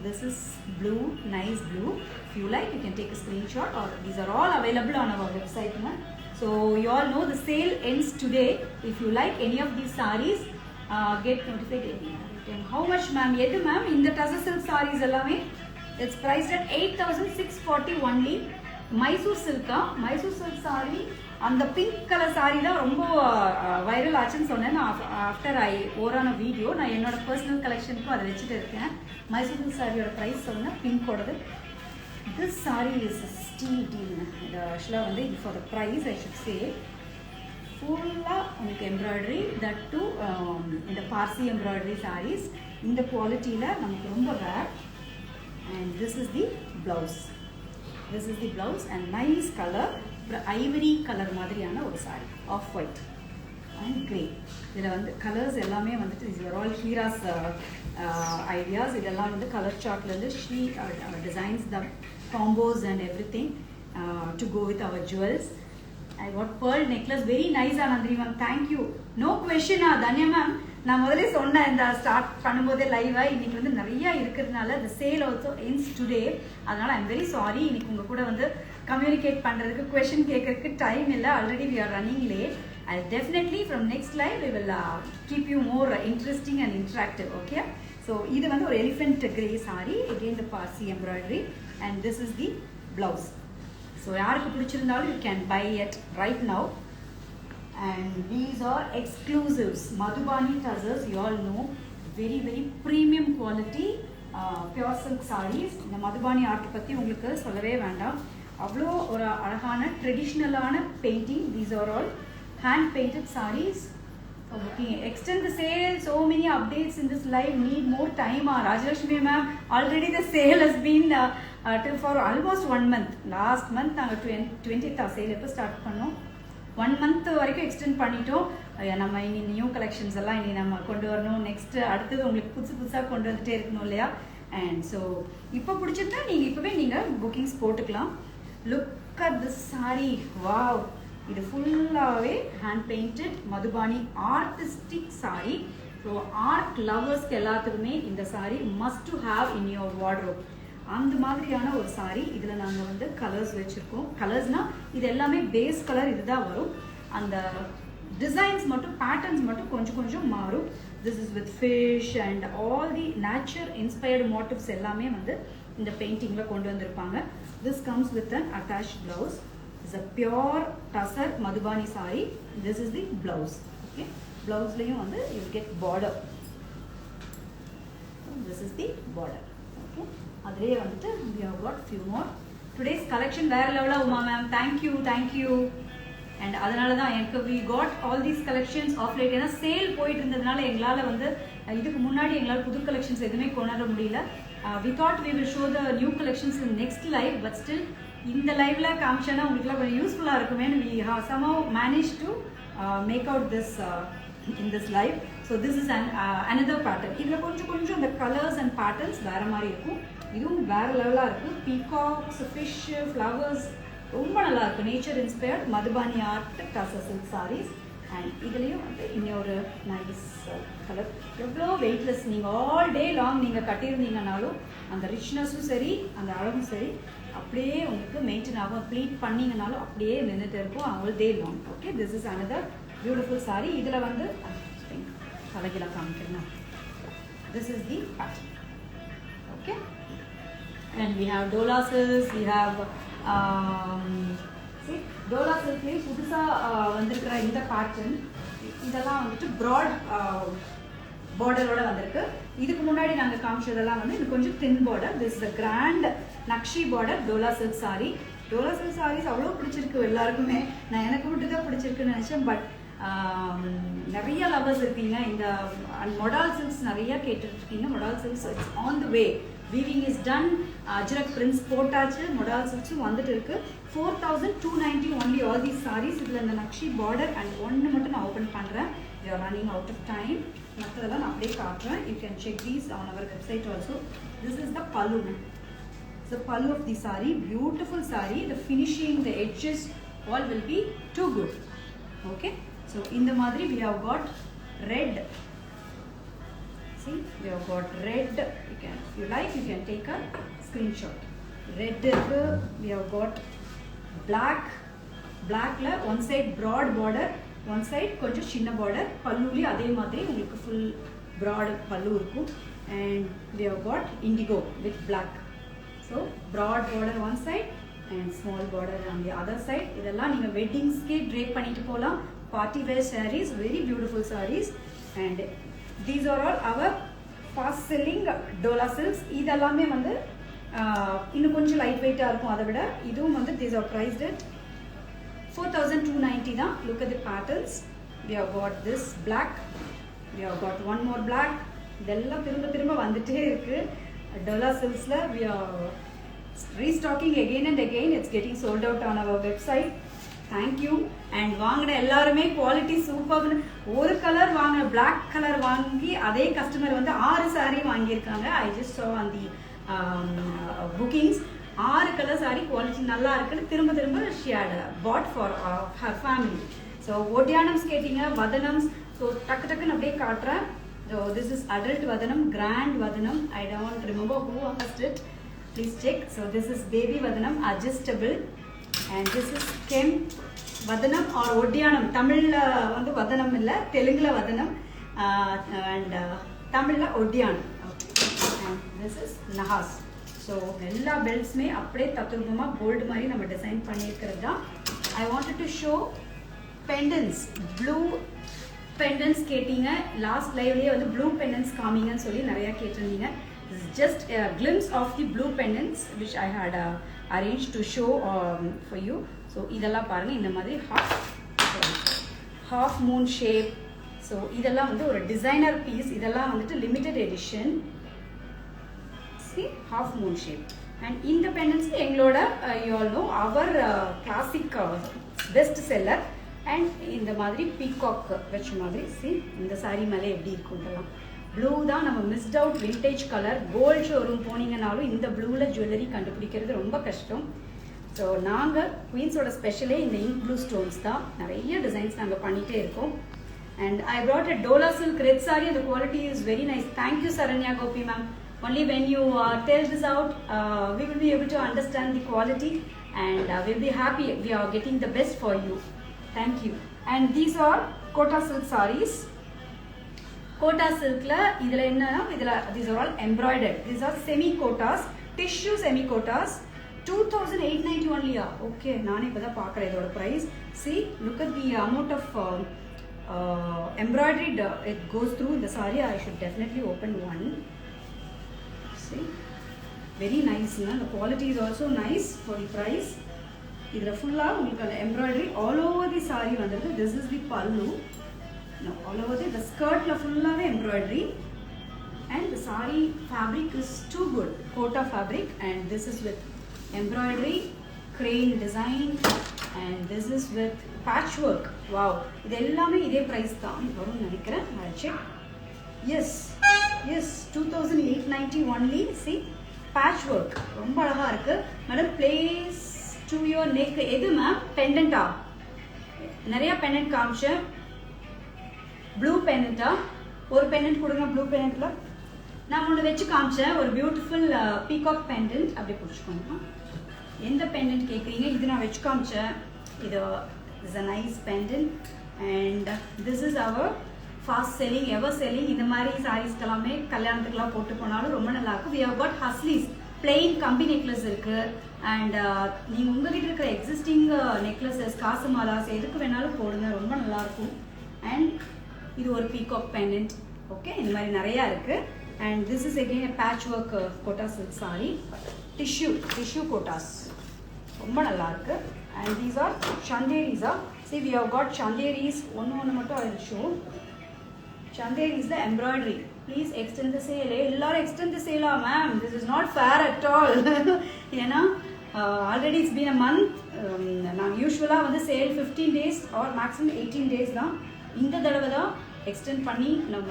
This is blue, nice blue. If you like, you can take a screenshot, or these are all available on our website. So you all know the sale ends today. If you like any of these sarees, get notified. How much, ma'am? Yedu, ma'am, in the tussar silk sarees allame, it's priced at 8,640 only. Mysore silk saree, and the pink color saree da romba viral aachunu sonna. After I wore on a video, na ennoda personal collection ku adu vechitu iruken. Mysore silk saree oda price sonna pink odadu. This saree is a steal deal. Actually for the price I should say, full embroidery, that too in the Parsi embroidery sarees. In the quality la namakku romba rare. And this is the blouse. This is the blouse, and nice color, ivory color மாதிரியான ஒரு saree, off white and grey. இதில் வந்து கலர்ஸ் எல்லாமே வந்துட்டு these are all Hira's ideas. இதெல்லாம் வந்து colour சார்ட்லேருந்து she designs the combos and everything to go with our jewels. I got pearl necklace, very nice Nandini ma'am, thank you. No question Danya ma'am, நான் முதல்ல சொன்னேன் இந்த ஸ்டார்ட் பண்ணும்போதே லைவாக இன்னைக்கு வந்து நிறையா இருக்கிறதுனால the sale also ends today. அதனால் ஐம் வெரி சாரி, இன்னைக்கு உங்கள் கூட வந்து கம்யூனிகேட் பண்ணுறதுக்கு கொஷின் கேட்கறதுக்கு டைம் இல்லை. Already we are running late. I'll definitely from next live we will keep you more interesting and interactive. Okay, so இது வந்து ஒரு elephant grey saree, again the Parsi embroidery, and this is the blouse. So யாருக்கு பிடிச்சிருந்தாலும் you can buy it right now. And these are exclusives, Madhubani tussars, you all know, very premium quality pure silk sarees. இந்த Madhubani art பத்தி உங்களுக்கு சொல்லவே வேண்டாம், அவ்வளோ ஒரு அழகான ட்ரெடிஷ்னலான painting. These are all hand painted sarees. Okay, extend the sale, so many updates in this live, need more time. Rajalakshmi ma'am, already the sale has been till for almost 1 month. Last month நாங்கள் 20th sale எப்போ ஸ்டார்ட் பண்ணோம், 1 month வரைக்கும் எக்ஸ்டெண்ட் பண்ணிட்டோம். நம்ம இனி நியூ கலெக்ஷன்ஸ் எல்லாம் இனி நம்ம கொண்டு வரணும். நெக்ஸ்ட் அடுத்தது உங்களுக்கு புதுசாக கொண்டு வந்துட்டே இருக்கணும் இல்லையா. அண்ட் ஸோ இப்போ பிடிச்சிருந்தா நீங்கள் இப்போவே நீங்கள் புக்கிங்ஸ் போட்டுக்கலாம். Look at this saree, wow, இது ஃபுல்லாகவே hand painted Madhubani artistic saree. So art லவர்ஸ்க்கு எல்லாத்துக்குமே இந்த saree must to have in your wardrobe. அந்த மாதிரியான ஒரு சாரி. இதில் நாங்கள் வந்து கலர்ஸ் வச்சுருக்கோம். கலர்ஸ்னால் இது எல்லாமே பேஸ் கலர் இதுதான் வரும். அந்த டிசைன்ஸ் மட்டும், பேட்டர்ன்ஸ் மட்டும் கொஞ்சம் மாறும். This is with fish and all the nature inspired motifs எல்லாமே வந்து இந்த பெயிண்டிங்கில் கொண்டு வந்திருப்பாங்க. This comes with an attached blouse. It's a pure tussar Madhubani saree. This is the blouse. Okay, பிளவுஸ்லேயும் வந்து you get border. This is the border. Okay, அதிலே வந்துட்டு we have got few more. Today's collection வேற லெவலா உமா மேம், thank you. அண்ட் அதனால தான் எனக்கு we got all these collections off late. ஏன்னா சேல் போயிட்டு இருந்ததுனால எங்களால் வந்து இதுக்கு முன்னாடி எங்களால் புது கலெக்ஷன்ஸ் எதுவுமே கொண்டாட முடியல. we thought we will show the new collections in next live, but still in the live la kaamchana ungalku very useful ah irukume. We have somehow managed to make out this in this live. So this is another pattern. Idla konjam the colors and patterns vera mari irukum. Idum vera level ah irukku. Peacocks, fish, flowers romba nalla irukku. Nature inspired Madhubani art Kasa silk sarees. And இதுலயும் வந்து இன்னொரு நைஸ் கலர். எவ்வளோ வெயிட்லெஸ், நீங்கள் ஆல் டே லாங் நீங்கள் கட்டியிருந்தீங்கனாலும் அந்த ரிச்னஸும் சரி அந்த அழகும் சரி அப்படியே உங்களுக்கு மெயின்டைன் ஆகும். ப்ளீட் பண்ணிங்கனாலும் அப்படியே நின்றுட்டு இருக்கும் all day long. Okay, this is another beautiful saree. இதில் வந்து கலகில காமிக்கிறேன். This is the pattern. Okay, and we have Dola silks, we have Dola சில்க்லேயே புதுசாக வந்திருக்கிற இந்த பேட்டர்ன். இதெல்லாம் வந்துட்டு ப்ராட் பார்டரோட வந்திருக்கு. இதுக்கு முன்னாடி நாங்கள் காமிச்சதெல்லாம் வந்து இது கொஞ்சம் thin border. This is a grand nakshi border Dola silk saree. Dola silk sarees அவ்வளோ பிடிச்சிருக்கு எல்லாருக்குமே. நான் எனக்கு மட்டும் தான் பிடிச்சிருக்குன்னு நினச்சேன். பட் நிறைய லவர்ஸ் இருக்கீங்க. இந்த மொடால் சில்க்ஸ் நிறைய கேட்டுருக்கீங்க. மொடால் silks it's on the way. Weaving is done. Ajrakh prints போட்டாச்சு. மொடால் சில்க்ஸும் வந்துட்டு இருக்கு. 4290 only all these sarees. இதில் இந்த நக்ஷி பார்டர் அண்ட் ஒன்று மட்டும் நான் ஓப்பன் பண்ணுறேன். We are running out of time. மற்றதெல்லாம் நான் அப்படியே காட்டுறேன். You can check these on our website also. This is the pallu. It's the pallu of the saree. Beautiful saree. The finishing, the edges all will be too good. Okay. So in the madri we have got red. See, we have got red. You can, if you like, you can take a screenshot. Red. We have got black. Black la one side broad border, one side konjam chinna border. Pallu li adhe madri ungalku full broad pallu irukum. And we have got indigo with black. So broad border one side and small border on the other side. இதெல்லாம் நீங்க வெட்டிங்ஸ்க்கு drape பண்ணிட்டு போலாம். Party wear sarees, very beautiful sarees. And these are all our fast selling Dola silks. இதெல்லாமே வந்து இன்னும் கொஞ்சம் லைட் வெயிட்டா இருக்கும். அதை விட இதுவும் வந்து these are priced at 4290 தான். Look at the patterns. We have got this black. We have got one more black. இதெல்லாம் திரும்ப வந்துட்டே இருக்கு. Dola silks la we are restocking again and again. It's getting sold out on our website. Thank you. And வாங்குற எல்லாருமே குவாலிட்டி சூப்பர். ஒரு கலர் வாங்க, black கலர் வாங்கி அதே கஸ்டமர் வந்து 6 saree வாங்கியிருக்காங்க. I just saw on the bookings 6 colour saree quality நல்லா இருக்குன்னு திரும்ப she had bought for her family. So ஒடியானம்ஸ் கேட்டீங்க, வதனம்ஸ். ஸோ டக்குன்னு அப்படியே காட்டுறேன். So this is adult vadanam, grand vadanam. I don't remember who asked it. Please check. So this is baby vadanam, adjustable, and this is kem vadanam or odyanam. Tamil la vandu vadanam illa, Telugu la vadanam, and Tamil la odyanam. Okay. And this is nahas. So ella belts me appade tathuruma gold mari nama design pannirukradha. I wanted to show pendants, blue pendants கேட்டீங்க. லாஸ்ட் லைவ்லேயே வந்து ப்ளூ பெண்டன்ஸ் காமிங்கன்னு சொல்லி நிறையா கேட்டிருந்தீங்க. This is just a glimpse of the blue pendants which I had arranged to show for you. So இதெல்லாம் பாருங்க, இந்த மாதிரி half moon shape. ஸோ இதெல்லாம் வந்து ஒரு டிசைனர் பீஸ். இதெல்லாம் வந்துட்டு limited edition. See, half moon shape. And இந்த pendants எங்களோட you all know our classic best seller. And இந்த மாதிரி பீகாக் வச்ச மாதிரி. சி, இந்த சாரீ மேலே எப்படி இருக்குன்றலாம். ப்ளூ தான் நம்ம missed out vintage colour. Gold showroom போனீங்கனாலும் இந்த ப்ளூவில் ஜுவல்லரி கண்டுபிடிக்கிறது ரொம்ப கஷ்டம். ஸோ நாங்கள் குயின்ஸோட ஸ்பெஷலே இந்த இங்க் ப்ளூ ஸ்டோன்ஸ் தான். நிறைய டிசைன்ஸ் நாங்கள் பண்ணிகிட்டே இருக்கோம். And I brought a Dola silk red saree. The quality is very nice. Thank you, Saranya Gopi ma'am. Only when you tell this out, we will be able to understand the quality and we'll be happy we are getting the best for you. Thank you. And these are Kota silk sarees. Kota silk la idla enna na idla these are all embroidered. These are semi kotas, tissue semi kotas. 2890 only. Okay, naane ipada paakra idoda price. See, look at the amount of embroidered it goes through the saree. I should definitely open one. See, very nice. The quality is also nice for the price. இதில் ஃபுல்லாக உங்களுக்கு அந்த embroidery all over the sorry வந்துடுது. திஸ் இஸ் தி பல்லு. ஆல் ஓவர் தி ஸ்கர்ட்டில் ஃபுல்லாகவே embroidery. and the saree fabric is too good, kota fabric, and this is with embroidery, crane design, and this is with patchwork. Wow, இது எல்லாமே இதே price தான் வரும்னு நினைக்கிறேன். I'll check. Yes, 2890 only. See, patchwork ரொம்ப அழகா இருக்கு. Madam place to your neck. எது மேம்? பெண்டன்ட்டா? நிறைய பெண்டன்ட் காமிச்சேன். ப்ளூ பெண்டன்ட்டா? ஒரு பெண்டன்ட் கொடுங்க ப்ளூ பெண்டன்ட்ல. நான் ஒன்று வச்சு காமிச்சேன், ஒரு பியூட்டிஃபுல் பீகாக் பெண்டன்ட். அப்படி பிடிச்சிக்கோங்க. எந்த பெண்டன்ட் கேட்குறீங்க? இது நான் வச்சு காமிச்சேன். இது is a nice pendant and this is our fast selling, ever selling. இந்த மாதிரி சாரீஸ்க்கெல்லாமே கல்யாணத்துக்குலாம் போட்டு போனாலும் ரொம்ப நல்லா இருக்கும். We have got haslis, plain கம்பி நெக்லஸ் இருக்கு. அண்ட் நீங்கள் உங்ககிட்ட இருக்கிற எக்ஸிஸ்டிங் நெக்லஸஸ், காசு மாலாஸ் எதுக்கு வேணாலும் போடுங்க, ரொம்ப நல்லா இருக்கும். அண்ட் இது ஒரு பீகாக் பெண்டன்ட். ஓகே, இந்த மாதிரி நிறையா இருக்கு. And this is again a patchwork kota silk saree, tissue kotas, ரொம்ப நல்லா இருக்கு. And these are chanderi's. See, we have got chanderi's. ஒன்று மட்டும் I will show. Chanderi is the embroidery. Please extend the sale. எல்லாரும் extend the sale ma'am. This is not fair at all. ஏன்னா already it's been a month. நாங்கள் யூஸ்வலாக வந்து sale 15 days or maximum 18 days தான். இந்த தடவை தான் எக்ஸ்டெண்ட் பண்ணி நம்ம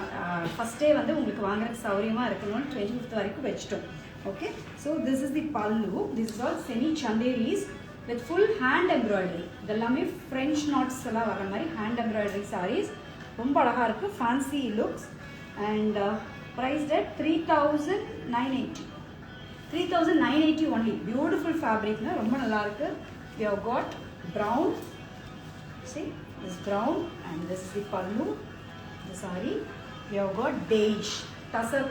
ஃபஸ்ட்டே வந்து உங்களுக்கு வாங்குறதுக்கு சௌரியமாக இருக்கணும்னு 25th வரைக்கும் வச்சிட்டோம். Okay, so this is the pallu. This is all semi Chanderis with full hand embroidery. இதெல்லாமே ஃப்ரெஞ்ச் நாட்ஸ் எல்லாம் வர மாதிரி ஹேண்ட் எம்ப்ராய்டரி சாரீஸ். ரொம்ப அழகாக இருக்குது, fancy looks. And priced at 3980. 3980 only. Beautiful ஃபேப்ரிக்னா ரொம்ப நல்லாயிருக்கு. We have got brown. See, this brown and this is the pallu. The saree we have got beige, tussar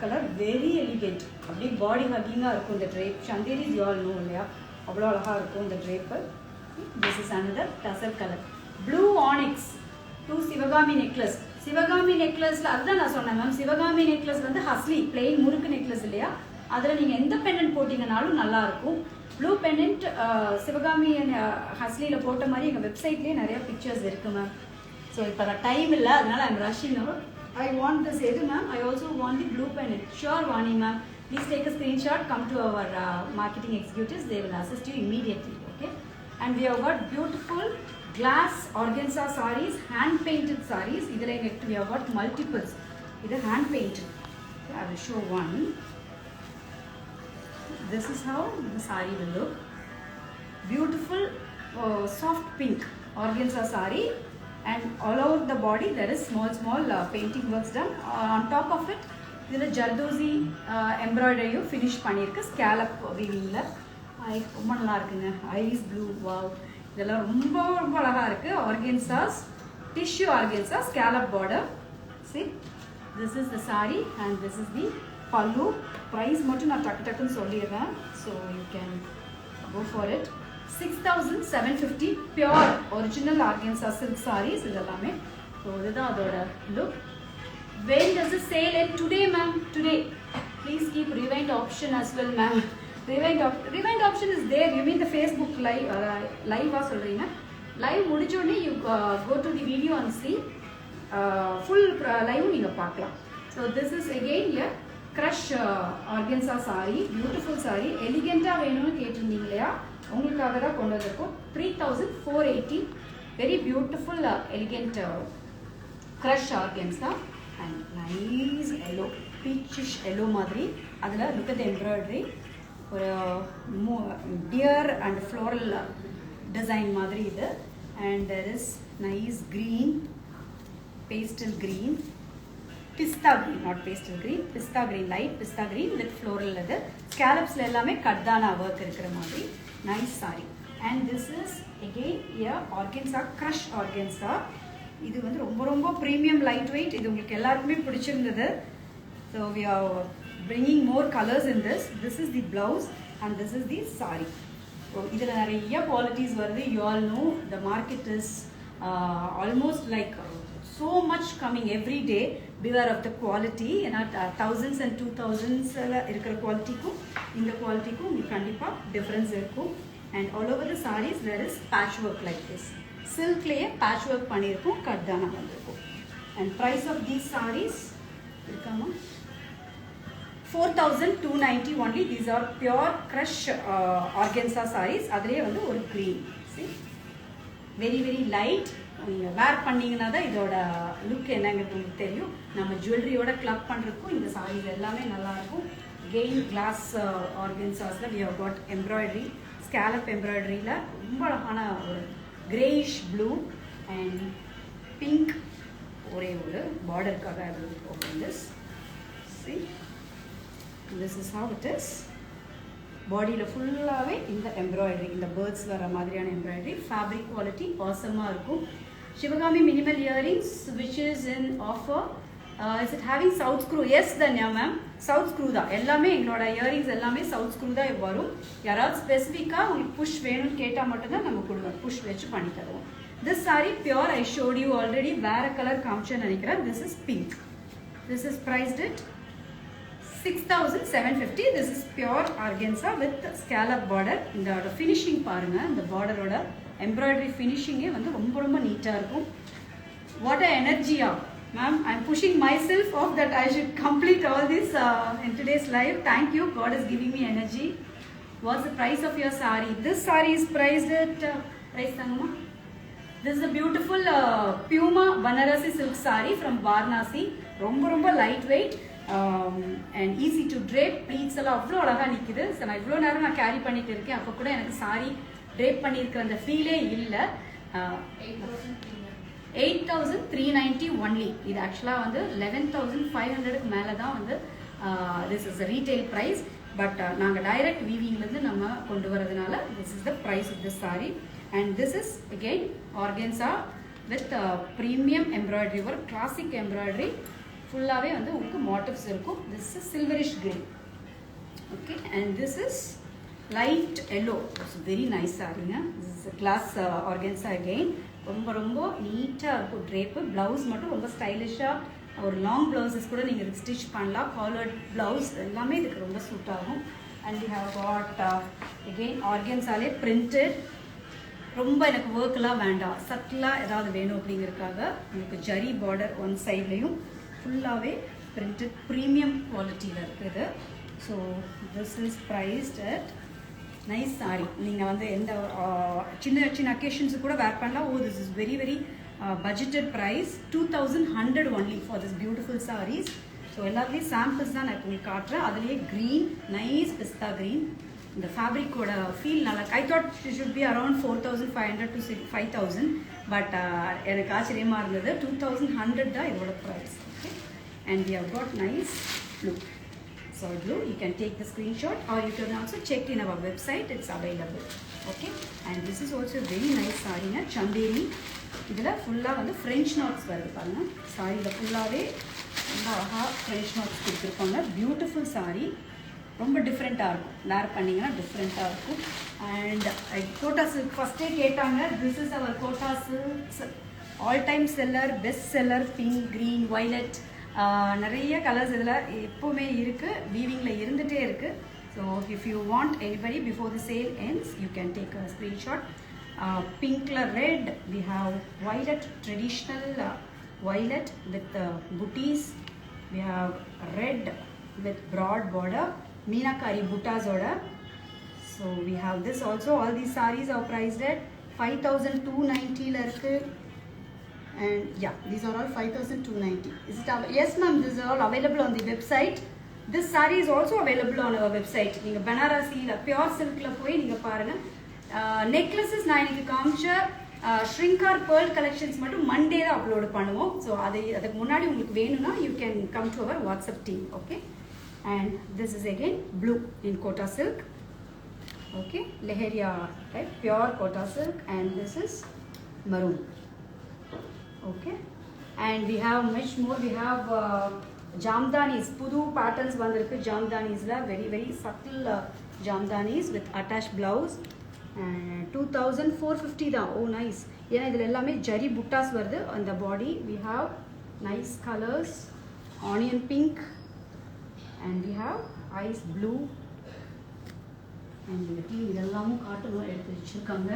color, very elegant. Abdi body hugging ah irukum the drape. Chanderi's you all know illaya, avlo alaga irukum the drape. This is another tussar color. Blue onyx, two Sivagami necklace. Sivagami necklace la adha na sonna ma'am, Sivagami necklace வந்து ஹஸ்லி plain முறுக்கு necklace இல்லையா, அதில் நீங்கள் எந்த பெண்டன்ட் போட்டிங்கனாலும் நல்லா இருக்கும். ப்ளூ பெண்டன்ட் சிவகாமி ஹஸ்லியில் போட்ட மாதிரி எங்கள் வெப்சைட்லேயே நிறைய பிக்சர்ஸ் இருக்குது மேம். ஸோ இப்போ நான் டைம் இல்லை, அதனால் I'm rushing. I want this எது ma'am? I also want the blue pendant. Sure Vani ma'am, please take a screenshot, come to our marketing executives, they will assist you immediately. Okay, and we have got beautiful glass organza sarees, hand painted sarees. இதில் எங்களுக்கு வி ஹவ் காட் மல்டிபிள்ஸ். இது hand painted. I will show one. This is how the saree will look. Beautiful soft pink organza saree, and all over the body there is small painting works done. On top of it there is jardozi embroidery finish பண்ணிருக்கு scallop weaving la. ரொம்ப நல்லா இருக்குங்க. iris blue, wow, இதெல்லாம் ரொம்ப அழகா இருக்கு. organzas, tissue organza, scallop border. See, this is the saree and this is the pallu. Price மட்டும் நான் டக்குன்னு சொல்லிடுறேன், so you can go for it. 6750 pure original organza silk sarees இதெல்லாமே. ஸோ இதுதான் அதோட look. When does the sale end? Today ma'am, today. Please keep rewind option as well ma'am. Rewind option is there. You mean the Facebook live ஆ சொல்றீங்க? Live முடிஞ்சோடனே you go to the video and see full live நீங்க பார்க்கலாம். So this is again here crush organza saree, beautiful saree, elegant-ஆ வேணும்னு கேட்டிருந்தீங்க இல்லையா, உங்களுக்காக தான் கொண்டு வந்திருக்கோம். 3480, very beautiful elegant crush organza and nice yellow, peachish yellow மாதிரி. அதில் look at the embroidery, ஒரு deer and floral design மாதிரி இது. And there is nice green, pastel green, pista green, not pastel green, pista green, light pista green with floral leather. Scallops la ellame kaddana work irukra madri. Nice saree. And this is again here organza, crush organza. இது வந்து ரொம்ப premium light weight. இது உங்களுக்கு எல்லாருக்குமே பிடிச்சிருந்தது. So we are bringing more colors in this. This is the blouse and this is the saree. So இதுல நிறைய qualities வருது. You all know the market is almost like so much coming every day. Beware of the quality. ஏன்னா thousands and 2000s இருக்கிற குவாலிட்டிக்கும் இந்த குவாலிட்டிக்கும் உங்களுக்கு கண்டிப்பாக டிஃப்ரென்ஸ் இருக்கும். And all over the saris there is patch work like this. சில்க்லேயே patch work பண்ணியிருக்கும், கட்தானா வந்திருக்கும். And price of these saris irukama 4290 only. These are pure crush organza sarees. Adile vandu or green. See, very very light. நீங்கள் வேர் பண்ணிங்கன்னா தான் இதோட லுக் என்னங்கிறது உங்களுக்கு தெரியும். நம்ம ஜுவல்லரியோட கிளப் பண்ணுறதுக்கும் இந்த சாரீஸ் எல்லாமே நல்லாயிருக்கும். கெயின் கிளாஸ் ஆர்கன்சாஸில் we have got embroidery, scallop எம்ப்ராய்டரியில் ரொம்ப அழகான ஒரு கிரேயிஷ் ப்ளூ அண்ட் பிங்க் ஒரே ஒரு பார்டருக்காக open this. See, this is how it is. பாடியில் ஃபுல்லாகவே இந்த எம்ப்ராய்டரி, இந்த பேர்ட்ஸ் வர மாதிரியான எம்ப்ராய்டரி. ஃபேப்ரிக் குவாலிட்டி ஆசமாக இருக்கும். Shivagami minimal earrings which is in offer. Is it having south screw? Yes Danya ma'am, south screw தான் எல்லாமே. எங்களோட இயரிங்ஸ் எல்லாமே சவுத் ஸ்க்ரூ தான் வரும். யாராவது ஸ்பெசிஃபிக்காக உங்களுக்கு புஷ் வேணும்னு கேட்டால் மட்டும்தான் நம்ம கொடுவோம், புஷ் வச்சு பண்ணி தருவோம். This saree pure, I showed you already. வேற கலர் காமிச்சேன்னு நினைக்கிறேன். This is pink. This is priced at 6750. This is pure organza with scallop border. இந்த ஃபினிஷிங் பாருங்க, இந்த பார்டரோட எம்ப்ராய்டரி ஃபினிஷிங்கே வந்து ரொம்ப ரொம்ப நீட்டாக இருக்கும். வாட் அ எனர்ஜியா ma'am, I'm pushing myself off that I should complete all this in today's live. Thank you, God is giving me energy. What's the price of your saree? This saree is priced at price tangama. This is a beautiful Puma Banarasi silk saree from Varanasi. ரொம்ப ரொம்ப light weight and easy to drape. pleats எல்லாம் அவ்வளோ அழகாக நிற்குது. ஸோ நான் இவ்வளோ நேரம் நான் கேரி பண்ணிட்டு இருக்கேன், அப்போ கூட எனக்கு சாரி ட்ரேப் பண்ணியிருக்கிற அந்த ஃபீலே இல்லை. 8390 ஒன்லி. இது ஆக்சுவலாக வந்து 11500க்கு மேலே தான் வந்து this is retail price. But நாங்கள் டைரக்ட் வீவிங்லேருந்து நம்ம கொண்டு வரதுனால this is the price of this saree. And this is again organza with premium embroidery work, classic embroidery. ஃபுல்லாகவே வந்து உங்களுக்கு மோட்டிவ்ஸ் இருக்கும். This is silverish green. Okay, and this is light yellow. It's very nice சாரிங்க. This is glass organza again. ரொம்ப ரொம்ப நீட்டாக இருக்கும் ட்ரேப்பு. ப்ளவுஸ் மட்டும் ரொம்ப ஸ்டைலிஷாக, ஒரு லாங் ப்ளவுசஸ் கூட நீங்கள் இதுக்கு ஸ்டிச் பண்ணலாம். காலர்ட் ப்ளவுஸ் எல்லாமே இதுக்கு ரொம்ப சூட் ஆகும். And we have got again ஆர்கன்ஸாலே பிரிண்டட். ரொம்ப எனக்கு ஒர்க்கெலாம் வேண்டாம், சட்டிலாக ஏதாவது வேணும் அப்படிங்கிறதுக்காக உங்களுக்கு ஜரி பார்டர் ஒன் சைட்லேயும் ஃபுல்லாகவே பிரிண்டட் ப்ரீமியம் குவாலிட்டியில் இருக்குது. So this is priced at nice saree. நீங்கள் வந்து எந்த சின்ன சின்ன அக்கேஷன்ஸு கூட வேர் பண்ணலாம். Oh, this is very very budgeted price. 2100 only for this beautiful sarees. So எல்லாத்துலேயும் சாம்பிள்ஸ் தான் நான் உங்களுக்கு காட்டுறேன். அதுலேயே க்ரீன், நைஸ் பிஸ்தா க்ரீன். இந்த ஃபேப்ரிக்கோட ஃபீல் நல்லா. I thought should be around 4500 to 5000, but எனக்கு ஆச்சரியமாக இருந்தது. 2100 தான் இதோட price. Okay, and we have got nice blue. So blue, you can take the screenshot or you can also check in our website, it's available. Okay, and this is also very nice saree na chandeli. idla fulla vandu french knots varudhu paanga. saree la fullave romba aha french knots kuduthirukanga. beautiful saree, romba different ah irukum, wear panningana different ah irukum. and Kota silk first day ketanga. this is our Kota silk all time seller, best seller. pink, green, violet, நிறைய கலர்ஸ் இதில் எப்போவுமே இருக்குது, வீவிங்கில் இருந்துகிட்டே இருக்குது. So if you want anybody before the sale ends you can take a screenshot. பிங்க்ல red, we have violet, traditional violet with booties. we have red with broad border, meenakari buttas oda. so we have this also. all these sarees are priced at 5290 la irukku. and yeah, these are all 5290. is it yes ma'am, these are all available on the website. this saree is also available on our website. neenga banarasi la pure silk la poi neenga paarenga. necklaces na iniki kaamcha shrinkar pearl collections mattum monday da upload பண்ணுவோம். so adukku munadi ungalku venuna you can come to our WhatsApp team. okay, and this is again blue in Kota silk. okay, leheria type pure Kota silk. and this is maroon. okay, and we have much more. we have jamdanis, pudu patterns vandirukku. jamdanis la very very subtle jamdanis with attached blouse. and 2450 da. oh nice, ஏன்னா இதில் எல்லாமே ஜரி புட்டாஸ் வருது on the body. we have nice colors, onion pink, and we have ice blue. and இதெல்லாமும் காட்டணும் எடுத்து வச்சுருக்காங்க.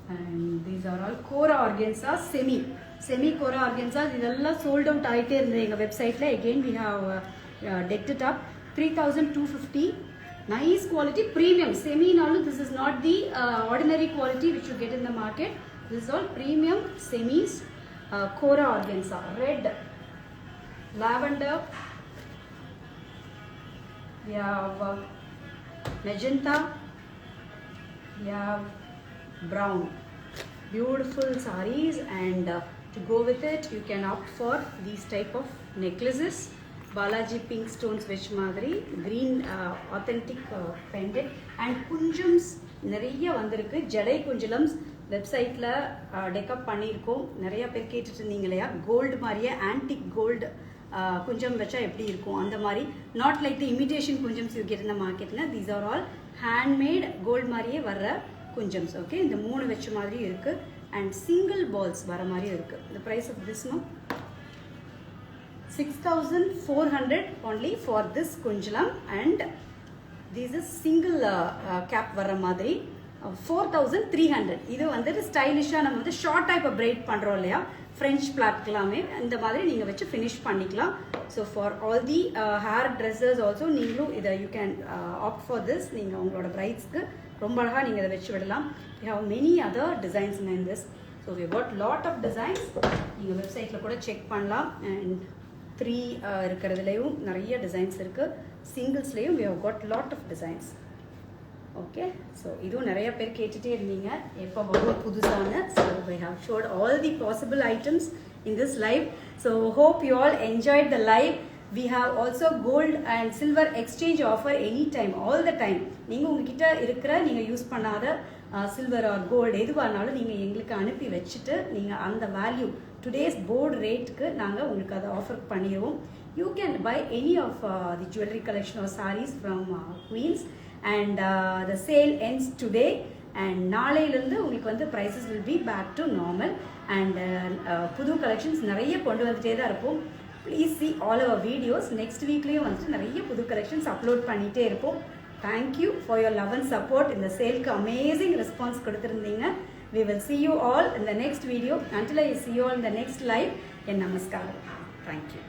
and these are all Kora organza semi Kora organza. இதெல்லா sold out ஆயிட்டே இருந்தது எங்க வெப்சைட்ல. Again we have decked it up 3250. Nice quality, premium semi nalu. This is not the ordinary quality which you get in the market. This is all premium semis. Kora organza, red, lavender, we have magenta, we have brown. Beautiful sarees, and to go with it you can opt for these type of necklaces. Balaji pink stones which madri, green authentic pendant, and kunjams நிறைய வந்திருக்கு. ஜடை குஞ்சலம்ஸ் வெப்சைட்ல டெக்கப் பண்ணியிருக்கோம். நிறைய பேர் கேட்டுட்டு இருந்தீங்க இல்லையா, கோல்டு மாதிரியே ஆன்டிக் கோல்டு குஞ்சம் வச்சா எப்படி இருக்கும் அந்த மாதிரி. நாட் லைக் தி இமிடேஷன் குஞ்சம்ஸ் யூ கெட் இந்த மார்க்கெட்ல. These are all handmade gold மாதிரியே வர்ற குஞ்சம்ஸ். ஓகே, இந்த 3 வச்ச மாதிரி இருக்கு, அண்ட் சிங்கிள் பால்ஸ் வர மாதிரி இருக்கு. The price of this no 6400 only for this kunjalam, and this is single cap வர மாதிரி 4300. இது வந்து ஸ்டைலிஷா நம்ம வந்து ஷார்ட் டைப் braid பண்றோம் இல்லையா, French பிளாட்லாமே இந்த மாதிரி நீங்க வச்சு finish பண்ணிக்கலாம். So for all the hair dressers also நீங்களும் இத you can opt for this. நீங்க உங்களோட brides-க்கு ரொம்ப அழகா நீங்க இத வெச்சு விடலாம். We have many other designs in this. So we got lot of designs. நீங்க வெப்சைட்ல கூட செக் பண்ணலாம். And 3 இருக்குறதுலயும் நிறைய டிசைன்ஸ் இருக்கு. சிங்கிள்ஸ்லயும் we have got lot of designs. Okay, so இதுவும் நிறைய பேர் கேட்டுட்டே இருந்தீங்க எப்போ வரும் புதுசான. So we have showed all the possible items in this live. So hope you all enjoyed the live. We have also gold and silver exchange offer anytime, all the time. நீங்க உங்ககிட்ட இருக்கிற நீங்க யூஸ் பண்ணாத சில்வர் ஆர் கோல்டு எதுவானாலும் நீங்க எங்களுக்கு அனுப்பி வச்சுட்டு நீங்க அந்த வேல்யூ டுடேஸ் போர்டு ரேட்டுக்கு நாங்க உங்களுக்கு அதை ஆஃபர் பண்ணிடுவோம். You can buy any of the jewelry collection or sarees from Queens, and the sale ends today, and நாளையிலிருந்து உங்களுக்கு வந்து prices will be back to normal, and புது collections நிறைய கொண்டு வந்துட்டே தான் இருப்போம். Please see all our videos. Next weekலயும் வந்து நிறைய புது collections upload பண்ணிட்டே இருப்போம். Thank you for your love and support. இந்த சேல்க்கு amazing response கொடுத்திருந்தீங்க. We will see you all in the next video. Until I see you all in the next live, namaskaram. Thank you.